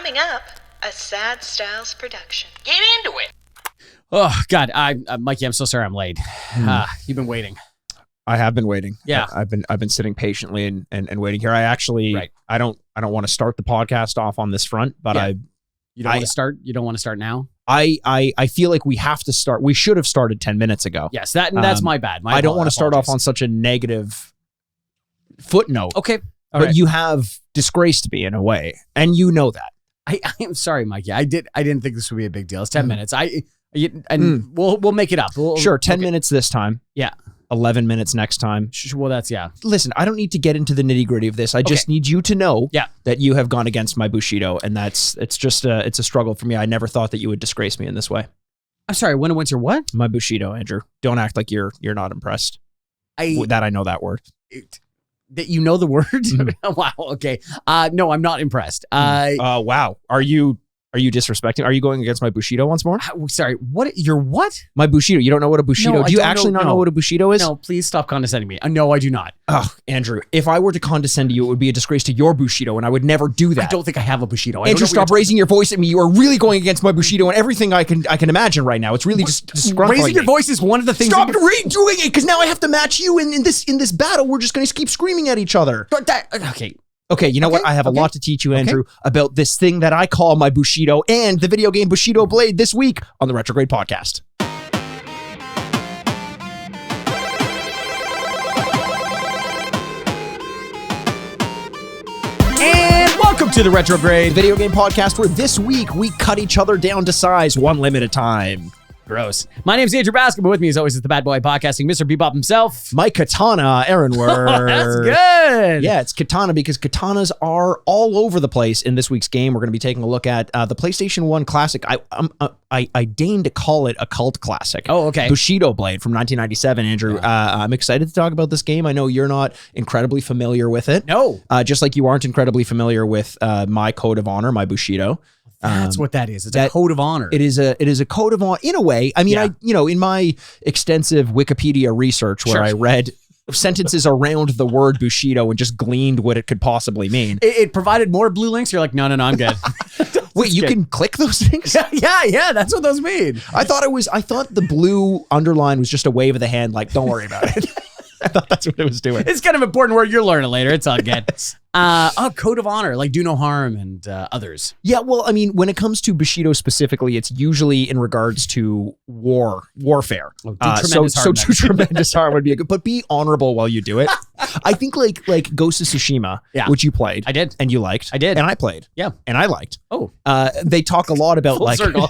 Coming up, a Sad Styles production. Get into it. Oh, God. Mikey, I'm so sorry I'm late. You've been waiting. I have been waiting. Yeah. I've been sitting patiently and waiting here. I actually, Right. I don't want to start the podcast off on this front, but Yeah. You don't want to start? You don't want to start now? I feel like we have to start. We should have started 10 minutes ago. Yes, that's my bad. I don't want to start off on such a negative footnote. Okay. All but right. you have disgraced me in a way, and you know that. I am sorry, Mikey. I didn't think this would be a big deal. It's 10 minutes. We'll make it up. Sure, 10 minutes this time. Yeah. 11 minutes next time. Well, that's, yeah. Listen, I don't need to get into the nitty gritty of this. I just need you to know that you have gone against my Bushido, and it's a struggle for me. I never thought that you would disgrace me in this way. I'm sorry. When went your what? My Bushido, Andrew. Don't act like you're not impressed. I know that word. That you know the word? Wow. Okay. No, I'm not impressed. Wow. Are you disrespecting? Are you going against my Bushido once more? Sorry. What? Your what? My Bushido. You don't know what a Bushido? No, do you actually not know what a Bushido is? No, please stop condescending me. No, I do not. Oh, Andrew, if I were to condescend to you, it would be a disgrace to your Bushido, and I would never do that. I don't think I have a Bushido. Andrew, stop raising your voice at me. You are really going against my Bushido and everything I can imagine right now. It's really just disgruntling. Raising your voice is one of the things. Stop doing it, because now I have to match you in this battle. We're just going to keep screaming at each other. Okay, you know what? I have a lot to teach you, Andrew, about this thing that I call my Bushido and the video game Bushido Blade this week on the Retrograde Podcast. And welcome to the Retrograde Video Game Podcast, where this week we cut each other down to size one limb at a time. Gross. My name's Andrew Baskin, but with me as always is the bad boy podcasting, Mr. Bebop himself. My katana, Aaron Word. That's good. Yeah, it's katana because katanas are all over the place in this week's game. We're going to be taking a look at the PlayStation 1 classic. I deign to call it a cult classic. Oh, okay. Bushido Blade from 1997, Andrew. I'm excited to talk about this game. I know you're not incredibly familiar with it. No. Just like you aren't incredibly familiar with my code of honor, my Bushido. That's what that is. It's a code of honor. It is a code of honor in a way. I mean, in my extensive Wikipedia research where I read sentences around the word Bushido and just gleaned what it could possibly mean. It provided more blue links. You're like, no, I'm good. Wait, you can click those things? Yeah, that's what those mean. I thought the blue underline was just a wave of the hand, like, don't worry about it. I thought that's what it was doing. It's kind of important word. You'll learn it later. It's all good. Code of honor, like do no harm and others. Yeah, well, I mean, when it comes to Bushido specifically, it's usually in regards to warfare. Do tremendous harm would be a good, but be honorable while you do it. I think like Ghost of Tsushima, which you played. I did. And you liked. I did. And I played. Yeah. And I liked. Oh. They talk a lot about Full circle.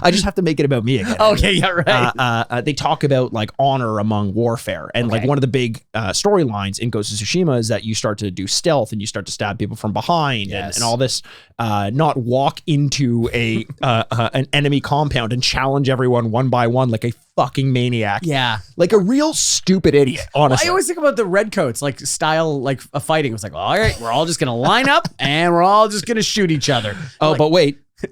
I just have to make it about me again. Okay, yeah, right. They talk about like honor among warfare. And like one of the big storylines in Ghost of Tsushima is that you start to do stealth and you start to stab people from behind and all this, not walk into an enemy compound and challenge everyone one by one like a fucking maniac. Yeah. Like a real stupid idiot, honestly. I always think about the redcoats, like style, like a fighting. It was like, all right, we're all just going to line up and we're all just going to shoot each other. But wait. We're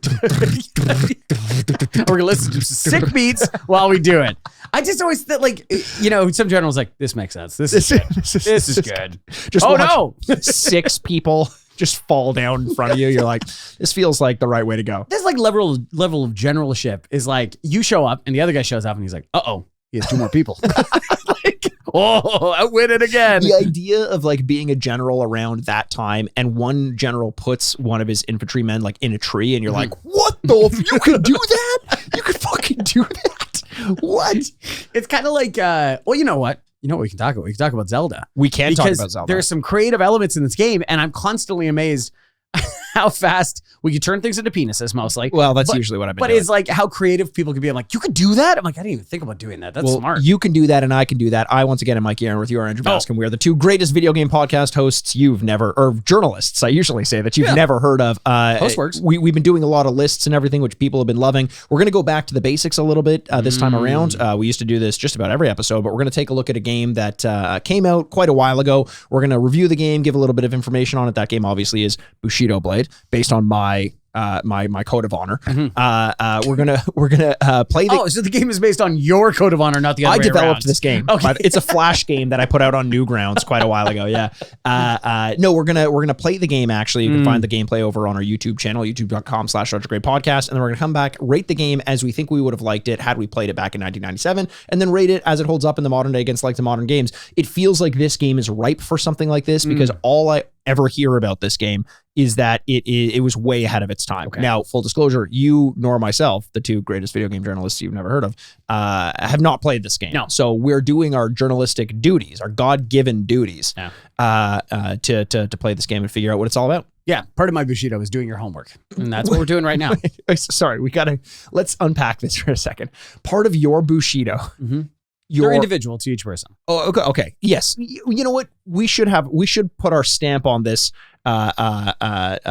going to listen to sick beats while we do it. I just always thought, like, some general's like, this makes sense. This is good. Just no. 6 people just fall down in front of you. You're like, this feels like the right way to go. This like level of generalship is like you show up and the other guy shows up and he's like, uh-oh, he has 2 more people. Outwit it again. The idea of like being a general around that time and one general puts one of his infantrymen like in a tree and you're like, what the? You could do that? You could fucking do that? What? It's kind of like, you know what? You know what we can talk about? We can talk about Zelda. We can talk about Zelda. There's some creative elements in this game and I'm constantly amazed how fast we could turn things into penises mostly. Well, that's usually what I've been doing. But it's like how creative people can be. I'm like, you could do that? I'm like, I didn't even think about doing that. That's smart. You can do that and I can do that. I, once again, am Mikey Aaron with you, Andrew Baskin. We are the 2 greatest video game podcast hosts you've never, or journalists, I usually say, that you've never heard of. Hostworks. We've been doing a lot of lists and everything, which people have been loving. We're going to go back to the basics a little bit this time around. We used to do this just about every episode, but we're going to take a look at a game that came out quite a while ago. We're going to review the game, give a little bit of information on it. That game obviously is Bushido Blade, based on my my code of honor. We're gonna play the. Oh, so the game is based on your code of honor, not the other way developed around. this game. Okay. But it's a Flash game that I put out on Newgrounds quite a while ago. Yeah. No, we're gonna play the game. Actually, you can find the gameplay over on our YouTube channel, youtube.com/podcast, and then we're gonna come back, rate the game as we think we would have liked it had we played it back in 1997, and then rate it as it holds up in the modern day against like the modern games. It feels like this game is ripe for something like this because all I ever hear about this game is that it was way ahead of its time. Okay. Now, full disclosure, you nor myself, the two greatest video game journalists you've never heard of, have not played this game. No. So we're doing our journalistic duties, our God-given duties, to play this game and figure out what it's all about. Yeah, part of my Bushido is doing your homework, and that's what we're doing right now. Sorry, let's unpack this for a second. Part of your Bushido. They're individual to each person. Oh, okay. Yes. You know what? We should put our stamp on this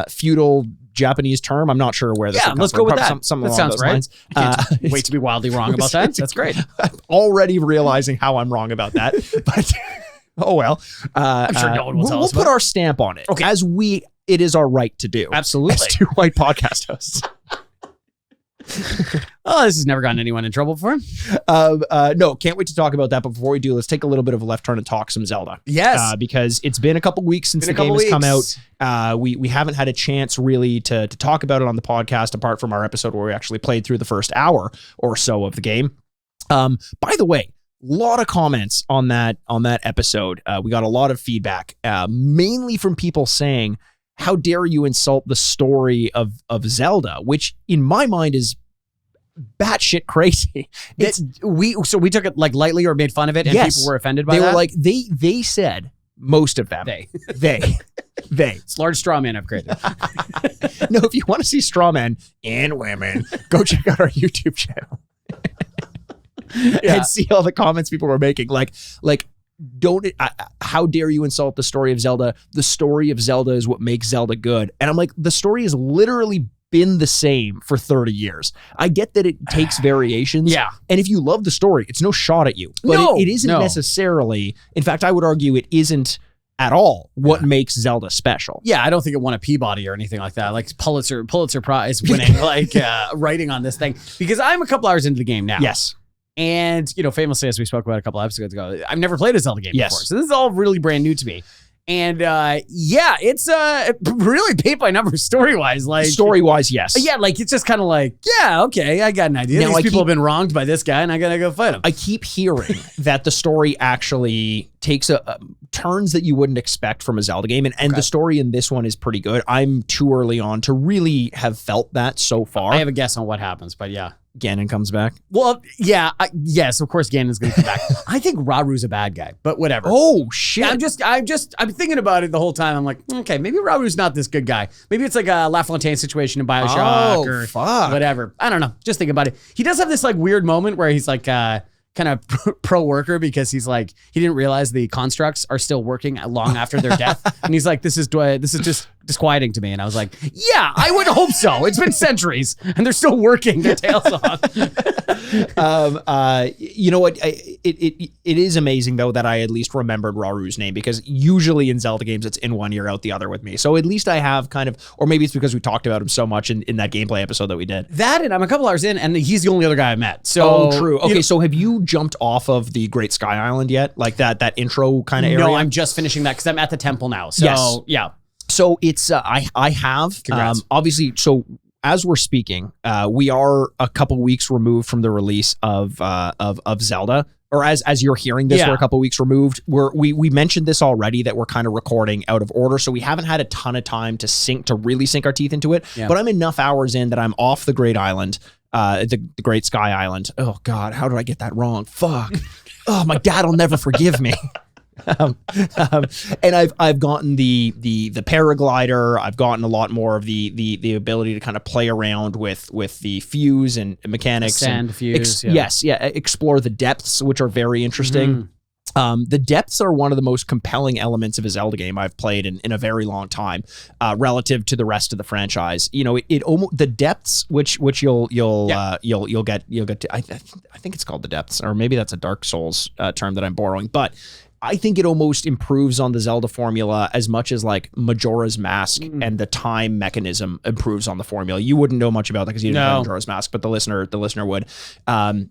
feudal Japanese term. I'm not sure where this Yeah, let's go with that. Something that along sounds those right. lines. Wait to be wildly wrong about that. That's great. I'm already realizing how I'm wrong about that. But oh well. I'm sure no one will tell us. We'll put our stamp on it. Okay. It is our right to do. Absolutely. As two white podcast hosts. Oh, this has never gotten anyone in trouble before. No, can't wait to talk about that. But before we do, let's take a little bit of a left turn and talk some Zelda. Yes. Because it's been a couple weeks since the game has come out. We haven't had a chance really to talk about it on the podcast, apart from our episode where we actually played through the first hour or so of the game. By the way, a lot of comments on that episode. We got a lot of feedback, mainly from people saying, how dare you insult the story of Zelda, which in my mind is batshit crazy. We took it like lightly or made fun of it, and people were offended by that. They were like, they said, most of them. They. It's large straw man I've created. No, if you want to see straw men and women, go check out our YouTube channel. And see all the comments people were making. Like, how dare you insult the story of Zelda? The story of Zelda is what makes Zelda good. And I'm like, the story has literally been the same for 30 years. I get that it takes variations. Yeah. And if you love the story, it's no shot at you. But it isn't necessarily, in fact, I would argue it isn't at all what makes Zelda special. Yeah, I don't think it won a Peabody or anything like that. Like Pulitzer Prize winning writing on this thing. Because I'm a couple hours into the game now. Yes. And, famously, as we spoke about a couple episodes ago, I've never played a Zelda game before. So this is all really brand new to me. And it's really paint by numbers story-wise. Like story-wise, yes. Yeah, like it's just kind of like, yeah, okay, I got an idea. These people have been wronged by this guy, and I gotta go fight him. I keep hearing that the story actually takes turns that you wouldn't expect from a Zelda game, and the story in this one is pretty good. I'm too early on to really have felt that so far. I have a guess on what happens, but yeah. Ganon comes back. Well, yeah, yes, of course Ganon's going to come back. I think Raru's a bad guy, but whatever. Oh shit! I'm thinking about it the whole time. I'm like, okay, maybe Raru's not this good guy. Maybe it's like a LaFontaine situation in BioShock or whatever. I don't know. Just think about it. He does have this like weird moment where he's like kind of pro worker because he's like, he didn't realize the constructs are still working long after their death, and he's like, this is just disquieting to me. And I was like, yeah, I would hope so. It's been centuries and they're still working their tails off. You know what? It is amazing though that I at least remembered Raru's name, because usually in Zelda games it's in one ear out the other with me. So at least I have kind of, or maybe it's because we talked about him so much in that gameplay episode that we did. That, and I'm a couple hours in and he's the only other guy I met. So true. Okay, so have you jumped off of the Great Sky Island yet? Like that intro kind of area? No, I'm just finishing that because I'm at the temple now. So yeah. So it's I have obviously. So as we're speaking, we are a couple weeks removed from the release of Zelda. Or as you're hearing this, we're a couple weeks removed. We mentioned this already that we're kind of recording out of order, so we haven't had a ton of time to really sink our teeth into it. Yeah. But I'm enough hours in that I'm off the Great Island, the Great Sky Island. Oh God, how did I get that wrong? Fuck. Oh, my dad will never forgive me. And I've gotten the paraglider. I've gotten a lot more of the ability to kind of play around with the fuse and mechanics, sand fuse. Explore the depths, which are very interesting. The depths are one of the most compelling elements of a Zelda game I've played in a very long time, relative to the rest of the franchise. You know, it almost, the depths, which you'll get to. I think it's called the depths, or maybe that's a Dark Souls term that I'm borrowing, but I think it almost improves on the Zelda formula as much as like Majora's Mask and the time mechanism improves on the formula. You wouldn't know much about that because you didn't know Majora's Mask, but the listener would. And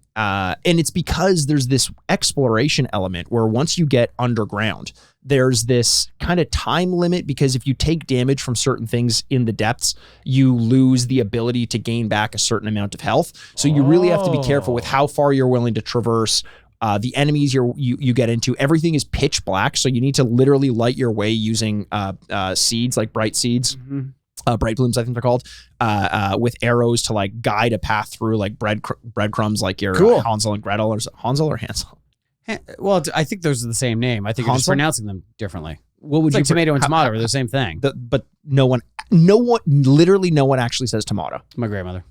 it's because there's this exploration element where once you get underground, there's this kind of time limit, because if you take damage from certain things in the depths, you lose the ability to gain back a certain amount of health. So you really have to be careful with how far you're willing to traverse. The enemies you get into, everything is pitch black, so you need to literally light your way using seeds, like bright seeds, bright blooms, I think they're called, with arrows to like guide a path through, like breadcrumbs, like your Hansel and Gretel, or Hansel or Hansel. Well, I think those are the same name. I think you're just pronouncing them differently. What would it's you like tomato and tomato are the same thing? But literally no one actually says tomato. My grandmother.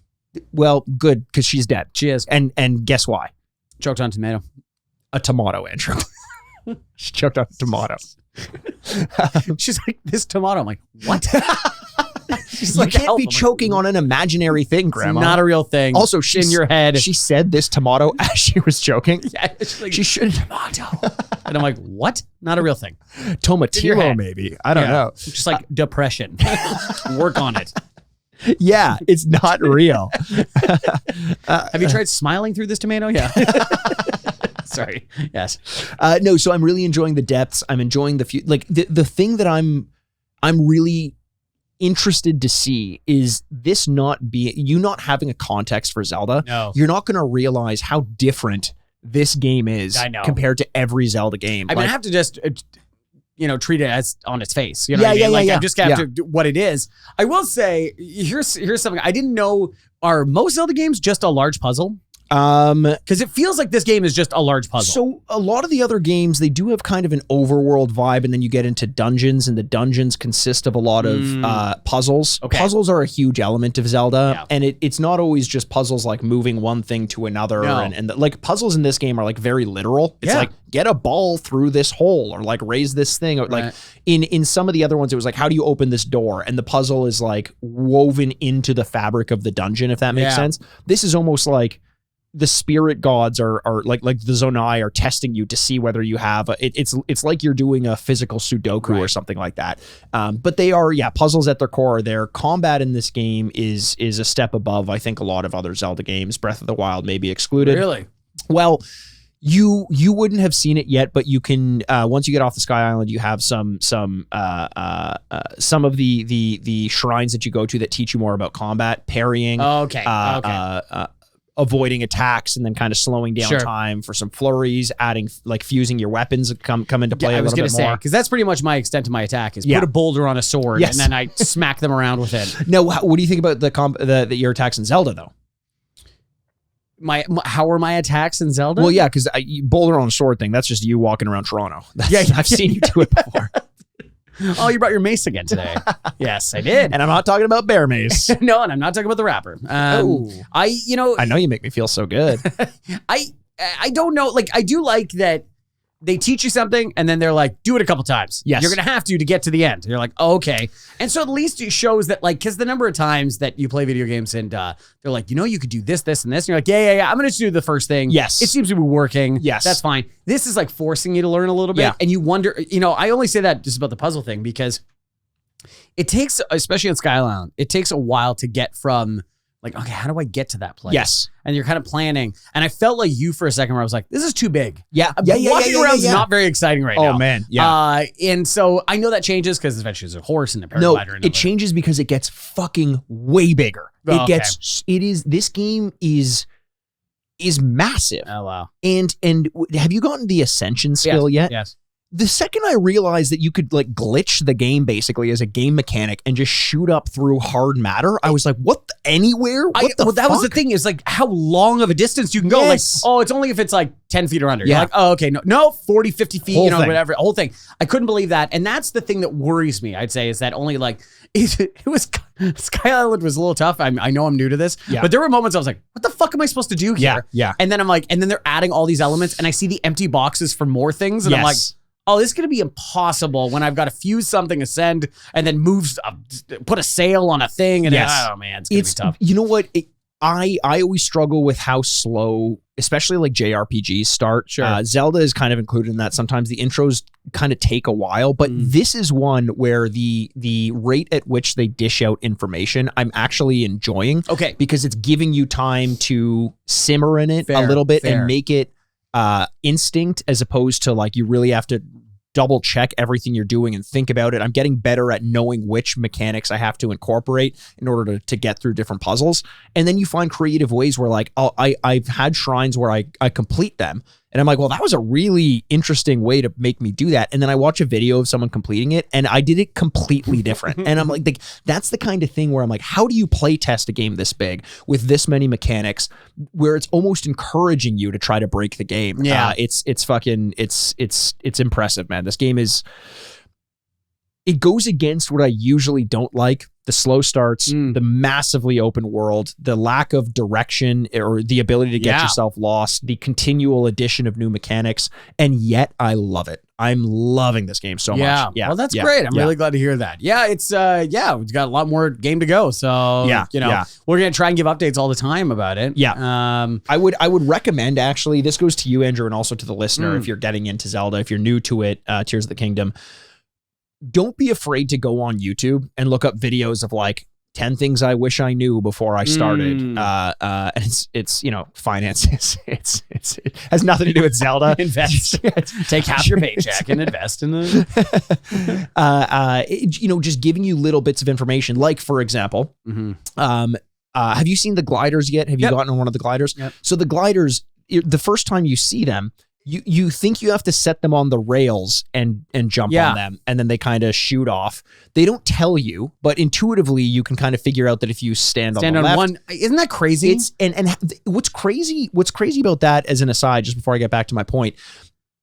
Well, good, because she's dead. She is. And guess why? Choked on tomato. A tomato, Andrew. She choked on a tomato. She's like, this tomato. I'm like, what? She's you can't be choking on an imaginary thing, Grandma. It's not a real thing. Also, in your head. She said this tomato as she was joking. Yeah, she's like, she should. Tomato. And I'm like, what? Not a real thing. Tomatillo, maybe. I don't know. Just like depression. Work on it. Yeah, it's not real. Have you tried smiling through this tomato? Yeah. Sorry. Yes. No, so I'm really enjoying the depths. I'm enjoying the the thing that I'm really interested to see is this not having a context for Zelda. No. You're not going to realize how different this game is compared to every Zelda game. I mean, I have to just treat it as on its face. You know what I mean? Like, I just have to do what it is. I will say, here's something I didn't know. Are most Zelda games just a large puzzle? Because it feels like this game is just a large puzzle. So a lot of the other games, they do have kind of an overworld vibe, and then you get into dungeons, and the dungeons consist of a lot of puzzles. Okay. Puzzles are a huge element of Zelda, and it's not always just puzzles like moving one thing to another, and like puzzles in this game are like very literal. It's like, get a ball through this hole, or like raise this thing. Or like in some of the other ones, it was like, how do you open this door? And the puzzle is like woven into the fabric of the dungeon, if that makes sense. This is almost like the spirit gods are like the Zonai are testing you to see whether you have it's like you're doing a physical Sudoku or something like that. But they are puzzles at their core. Their combat in this game is a step above, I think, a lot of other Zelda games. Breath of the Wild may be excluded. Really? Well, you wouldn't have seen it yet, but you can once you get off the Sky Island, you have some of the shrines that you go to that teach you more about combat, parrying. Avoiding attacks, and then kind of slowing down time for some flurries, adding like fusing your weapons come into play. I was going to say, because that's pretty much my extent to my attack is put a boulder on a sword and then I smack them around with it. No, what do you think about your attacks in Zelda though? How are my attacks in Zelda? Well, yeah, because boulder on a sword thing, that's just you walking around Toronto. I've seen you do it before. Oh, you brought your mace again today. Yes, I did. And I'm not talking about bear mace. No, and I'm not talking about the rapper. I know you make me feel so good. I don't know. Like, I do like that they teach you something and then they're like, do it a couple times. Yes. You're going to have to get to the end. You're like, oh, okay. And so at least it shows that, like, because the number of times that you play video games and they're like, you could do this, this, and this. And you're like, yeah. I'm going to do the first thing. Yes. It seems to be working. Yes. That's fine. This is like forcing you to learn a little bit. Yeah. And you wonder, I only say that just about the puzzle thing because it takes, especially on Sky Island, it takes a while to get from like, okay, how do I get to that place? Yes. And you're kind of planning. And I felt like you for a second where I was like, this is too big. Yeah. Walking around is not very exciting right now. Oh, man. Yeah. And so I know that changes because eventually there's a horse and a paraglider. No, it changes because it gets fucking way bigger. This game is massive. Oh, wow. And have you gotten the Ascension skill yet? Yes. The second I realized that you could like glitch the game basically as a game mechanic and just shoot up through hard matter, I was like, anywhere? That was the thing is like how long of a distance you can go. Yes. Like, it's only if it's like 10 feet or under. You're like, oh, okay, no, 40, 50 feet, whatever, whole thing. I couldn't believe that. And that's the thing that worries me, I'd say, is that only like, it was, Sky Island was a little tough. I know I'm new to this, but there were moments I was like, what the fuck am I supposed to do here? Yeah. And then I'm like, and then they're adding all these elements and I see the empty boxes for more things. And I'm like, oh, this is going to be impossible when I've got to fuse something, ascend, and then put a sail on a thing. And oh, man, it's going to be tough. You know what? I always struggle with how slow, especially like JRPGs start. Sure. Zelda is kind of included in that. Sometimes the intros kind of take a while, but this is one where the rate at which they dish out information, I'm actually enjoying. Okay. Because it's giving you time to simmer in it a little bit and make it instinct, as opposed to like you really have to double check everything you're doing and think about it. I'm getting better at knowing which mechanics I have to incorporate in order to get through different puzzles. And then you find creative ways where like, I've had shrines where I complete them and I'm like, well, that was a really interesting way to make me do that. And then I watch a video of someone completing it and I did it completely different. And I'm like, that's the kind of thing where I'm like, how do you play test a game this big with this many mechanics where it's almost encouraging you to try to break the game? Yeah. It's impressive, man. This game it goes against what I usually don't like. The slow starts, the massively open world, the lack of direction or the ability to get yourself lost, the continual addition of new mechanics, and yet I love it. I'm loving this game so much. Yeah. Well, that's great. I'm really glad to hear that. Yeah, it's we've got a lot more game to go. So we're gonna try and give updates all the time about it. Yeah. I would recommend, actually, this goes to you, Andrew, and also to the listener, if you're getting into Zelda, if you're new to it, Tears of the Kingdom. Don't be afraid to go on YouTube and look up videos of like 10 things I wish I knew before I started. And it's finances. It has nothing to do with Zelda. Invest. Take half your paycheck and invest in the. Just giving you little bits of information. Like, for example, have you seen the gliders yet? Have you gotten on one of the gliders? Yep. So the gliders, the first time you see them, you think you have to set them on the rails and jump on them, and then they kind of shoot off. They don't tell you, but intuitively you can kind of figure out that if you stand on the left, one, isn't that crazy? It's and what's crazy about that, as an aside, just before I get back to my point,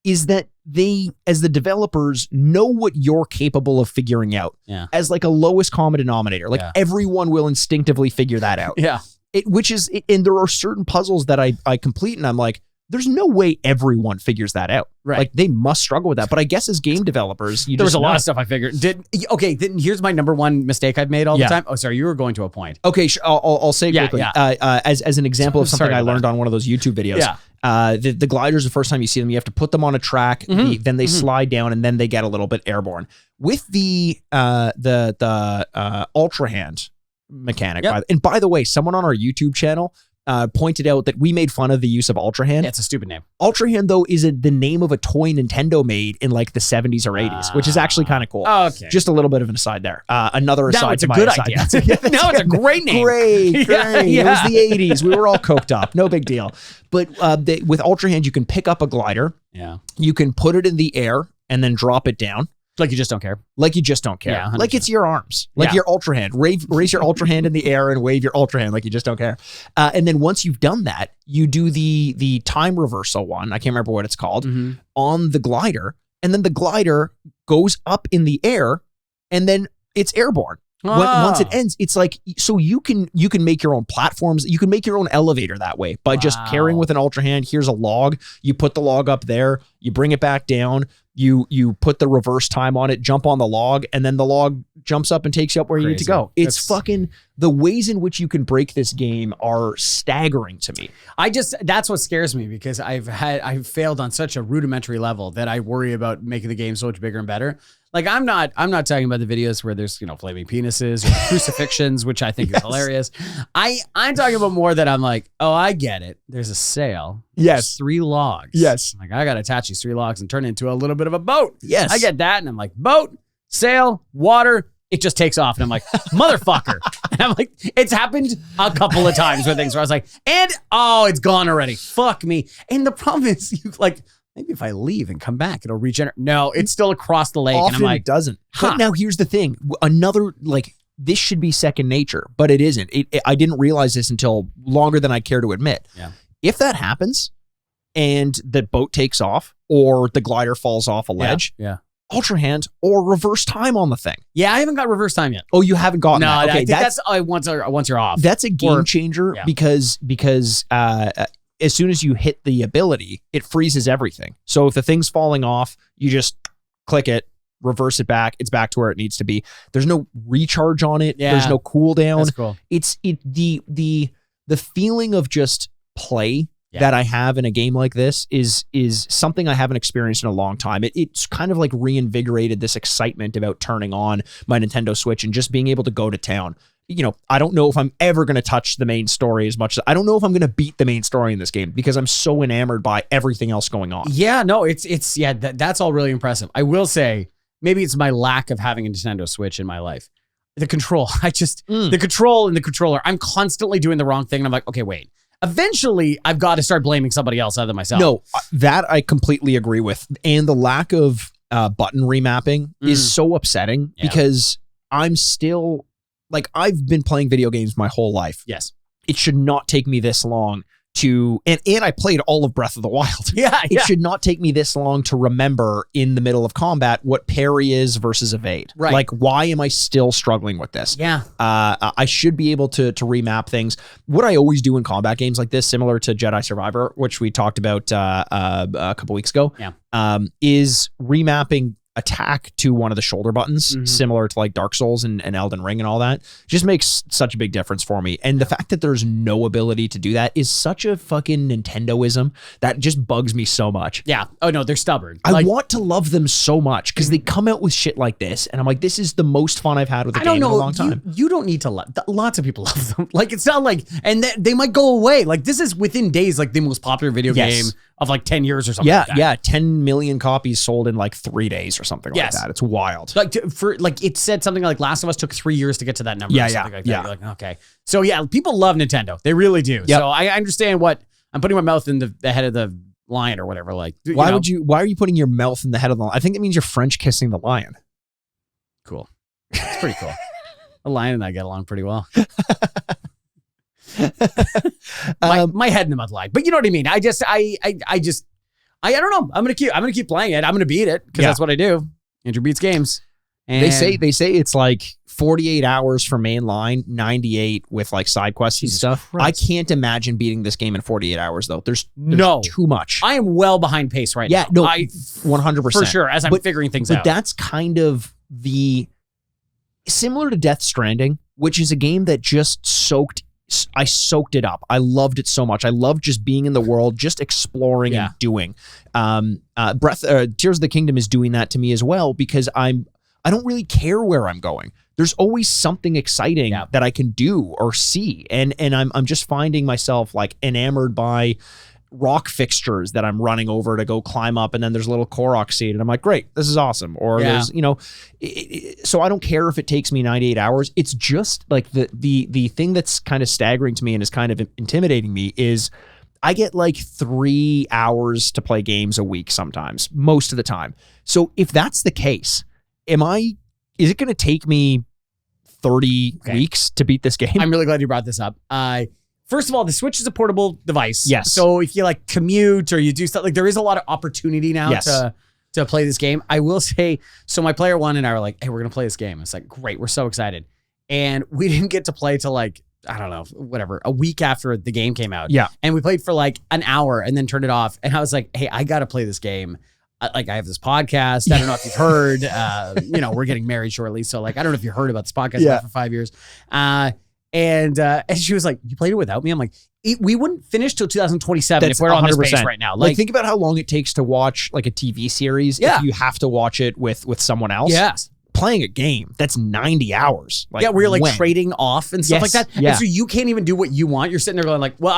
is that they, as the developers, know what you're capable of figuring out as like a lowest common denominator. Like everyone will instinctively figure that out. Yeah. And there are certain puzzles that I complete and I'm like, there's no way everyone figures that out. Right. Like they must struggle with that. But I guess as game developers, there was a lot of stuff I figured. Here's my number one mistake I've made all the time. Oh, sorry, you were going to a point. Okay, I'll say quickly. As an example of something I learned on one of those YouTube videos. The gliders, the first time you see them, you have to put them on a track, then they slide down, and then they get a little bit airborne. With the Ultra Hand mechanic, and by the way, someone on our YouTube channel pointed out that we made fun of the use of Ultra Hand. Yeah, it's a stupid name. Ultra Hand, though, is the name of a toy Nintendo made in like the 70s or 80s, which is actually kind of cool. Okay. Just a little bit of an aside there. Another aside. No, it's a good idea. No, it's a great name. Great. It was the 80s. We were all coked up. No big deal. But with Ultra Hand, you can pick up a glider. Yeah. You can put it in the air and then drop it down. Like you just don't care. Yeah, like it's your arms. Like your Ultra Hand. Raise your Ultra Hand in the air and wave your Ultra Hand like you just don't care. And then once you've done that, you do the time reversal one. I can't remember what it's called. On the glider. And then the glider goes up in the air and then it's airborne. Once it ends, it's like, so you can make your own platforms. You can make your own elevator that way by just carrying with an Ultra Hand. Here's a log. You put the log up there. You bring it back down. You put the reverse time on it, jump on the log, and then the log jumps up and takes you up where you need to go. It's fucking, the ways in which you can break this game are staggering to me. That's what scares me, because I've failed on such a rudimentary level that I worry about making the game so much bigger and better. Like I'm not talking about the videos where there's, flaming penises or crucifixions, which I think is hilarious. I'm talking about more that I'm like, oh, I get it. There's a sail. Yes. There's 3 logs. Yes. I'm like, I got to attach these 3 logs and turn it into a little bit of a boat. Yes. I get that. And I'm like, boat, sail, water. It just takes off. And I'm like, motherfucker. And I'm like, it's happened a couple of times with things where I was like, it's gone already. Fuck me. And the problem is, maybe if I leave and come back, it'll regenerate. No, it's still across the lake. Often and I'm like, it doesn't. But now here's the thing. This should be second nature, but it isn't. I didn't realize this until longer than I care to admit. Yeah. If that happens and the boat takes off or the glider falls off a ledge, Ultra Hand or reverse time on the thing. Yeah, I haven't got reverse time yet. Oh, you haven't gotten that? Okay, I think that's once you're off. That's a game changer because as soon as you hit the ability, it freezes everything. So if the thing's falling off, you just click it, reverse it back. It's back to where it needs to be. There's no recharge on it. Yeah. There's no cooldown. That's cool. the feeling of just play that I have in a game like this is something I haven't experienced in a long time. It's kind of like reinvigorated this excitement about turning on my Nintendo Switch and just being able to go to town. You know, I don't know if I'm ever going to touch the main story as much as I don't know if I'm going to beat the main story in this game because I'm so enamored by everything else going on. Yeah, no, that's all really impressive. I will say, maybe it's my lack of having a Nintendo Switch in my life. The control, the control and the controller, I'm constantly doing the wrong thing. And I'm like, okay, wait. Eventually, I've got to start blaming somebody else other than myself. No, that I completely agree with. And the lack of button remapping is so upsetting because I'm still, like, I've been playing video games my whole life. Yes. It should not take me this long to, and I played all of Breath of the Wild. It should not take me this long to remember in the middle of combat what parry is versus evade. Right. Like, why am I still struggling with this? Yeah. I should be able to remap things. What I always do in combat games like this, similar to Jedi Survivor, which we talked about a couple weeks ago, is remapping attack to one of the shoulder buttons, similar to like Dark Souls and Elden Ring and all that. Just makes such a big difference for me. And the fact that there's no ability to do that is such a fucking Nintendoism that just bugs me so much. Yeah. Oh no, they're stubborn. I want to love them so much because they come out with shit like this and I'm like, this is the most fun I've had with a game in a long time. You don't need to love, lots of people love them. Like, it's not like, and they might go away. Like, this is within days, like the most popular video game of like 10 years or something like that. Yeah, 10 million copies sold in like 3 days or something like that. It's wild. Like it said something like Last of Us took 3 years to get to that number. Or something like that. You're like, okay. So yeah, people love Nintendo. They really do. Yep. So I understand what I'm putting my mouth in the head of the lion or whatever. Like, why are you putting your mouth in the head of the lion? I think that means you're French kissing the lion. Cool. It's pretty cool. The lion and I get along pretty well. My head in the mouth line, but you know what I mean. I don't know. I'm gonna keep playing it. I'm gonna beat it because that's what I do. Andrew beats games. And they say it's like 48 hours for main line, 98 with like side quests and stuff. Christ. I can't imagine beating this game in 48 hours though. There's too much. I am well behind pace right now. No, 100% for sure. As I'm figuring things out. But that's kind of similar to Death Stranding, which is a game that just I soaked it up. I loved it so much. I loved just being in the world, just exploring and doing. Tears of the Kingdom is doing that to me as well because I don't really care where I'm going. There's always something exciting that I can do or see, and I'm just finding myself like enamored by rock fixtures that I'm running over to go climb up, and then there's a little Korok seed, and I'm like, great, this is awesome. Or there's, so I don't care if it takes me 98 hours. It's just like the thing that's kind of staggering to me and is kind of intimidating me is I get like 3 hours to play games a week sometimes, most of the time. So if that's the case, is it going to take me 30 weeks to beat this game? I'm really glad you brought this up. First of all, the Switch is a portable device. Yes. So if you like commute or you do stuff, like there is a lot of opportunity now to play this game. I will say, so my player one and I were like, hey, we're going to play this game. It's like, great. We're so excited. And we didn't get to play till like, I don't know, whatever, a week after the game came out. Yeah. And we played for like an hour and then turned it off. And I was like, hey, I got to play this game. Like I have this podcast. I don't know if you've heard, we're getting married shortly. So like, I don't know if you heard about this podcast for 5 years. And she was like, you played it without me? I'm like, we wouldn't finish till 2027 if we're 100%. On this pace right now. Like think about how long it takes to watch like a TV series if you have to watch it with someone else. Yes. Playing a game, that's 90 hours. Like, we're like trading off and stuff like that. Yeah. And so you can't even do what you want. You're sitting there going like, well,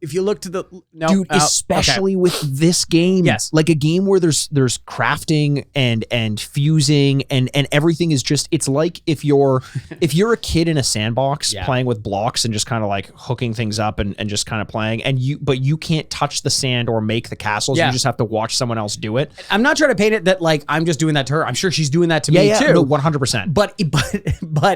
if you look to the... No, dude, especially with this game. Yes. Like a game where there's crafting and fusing and everything is just, it's like if you're a kid in a sandbox playing with blocks and just kind of like hooking things up and just kind of playing but you can't touch the sand or make the castles. You just have to watch someone else do it. I'm not trying to paint it that like I'm just doing that to her. I'm sure she's doing that to me. Too. No, 100%. But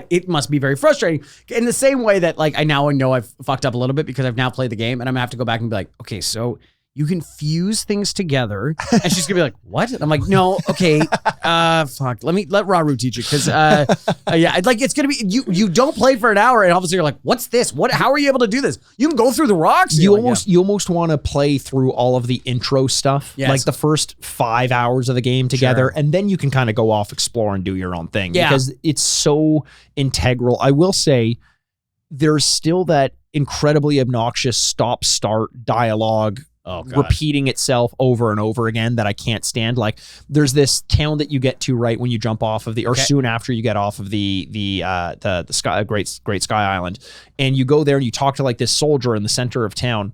it must be very frustrating in the same way that like I know I've fucked up a little bit because I've now played the game and I'm gonna have to go back and be like, okay, so you can fuse things together, and she's gonna be like, what? And I'm like, no, okay, fuck. Let Raru teach it because like it's gonna be you don't play for an hour and obviously you're like, what's this? How are you able to do this? You can go through the rocks. You almost want to play through all of the intro stuff, like the first 5 hours of the game together, and then you can kind of go off, explore, and do your own thing because it's so integral. I will say, there's still that incredibly obnoxious stop-start dialogue repeating itself over and over again that I can't stand. Like, there's this town that you get to right when you jump off of or soon after you get off of the sky, Great Sky Island, and you go there and you talk to like this soldier in the center of town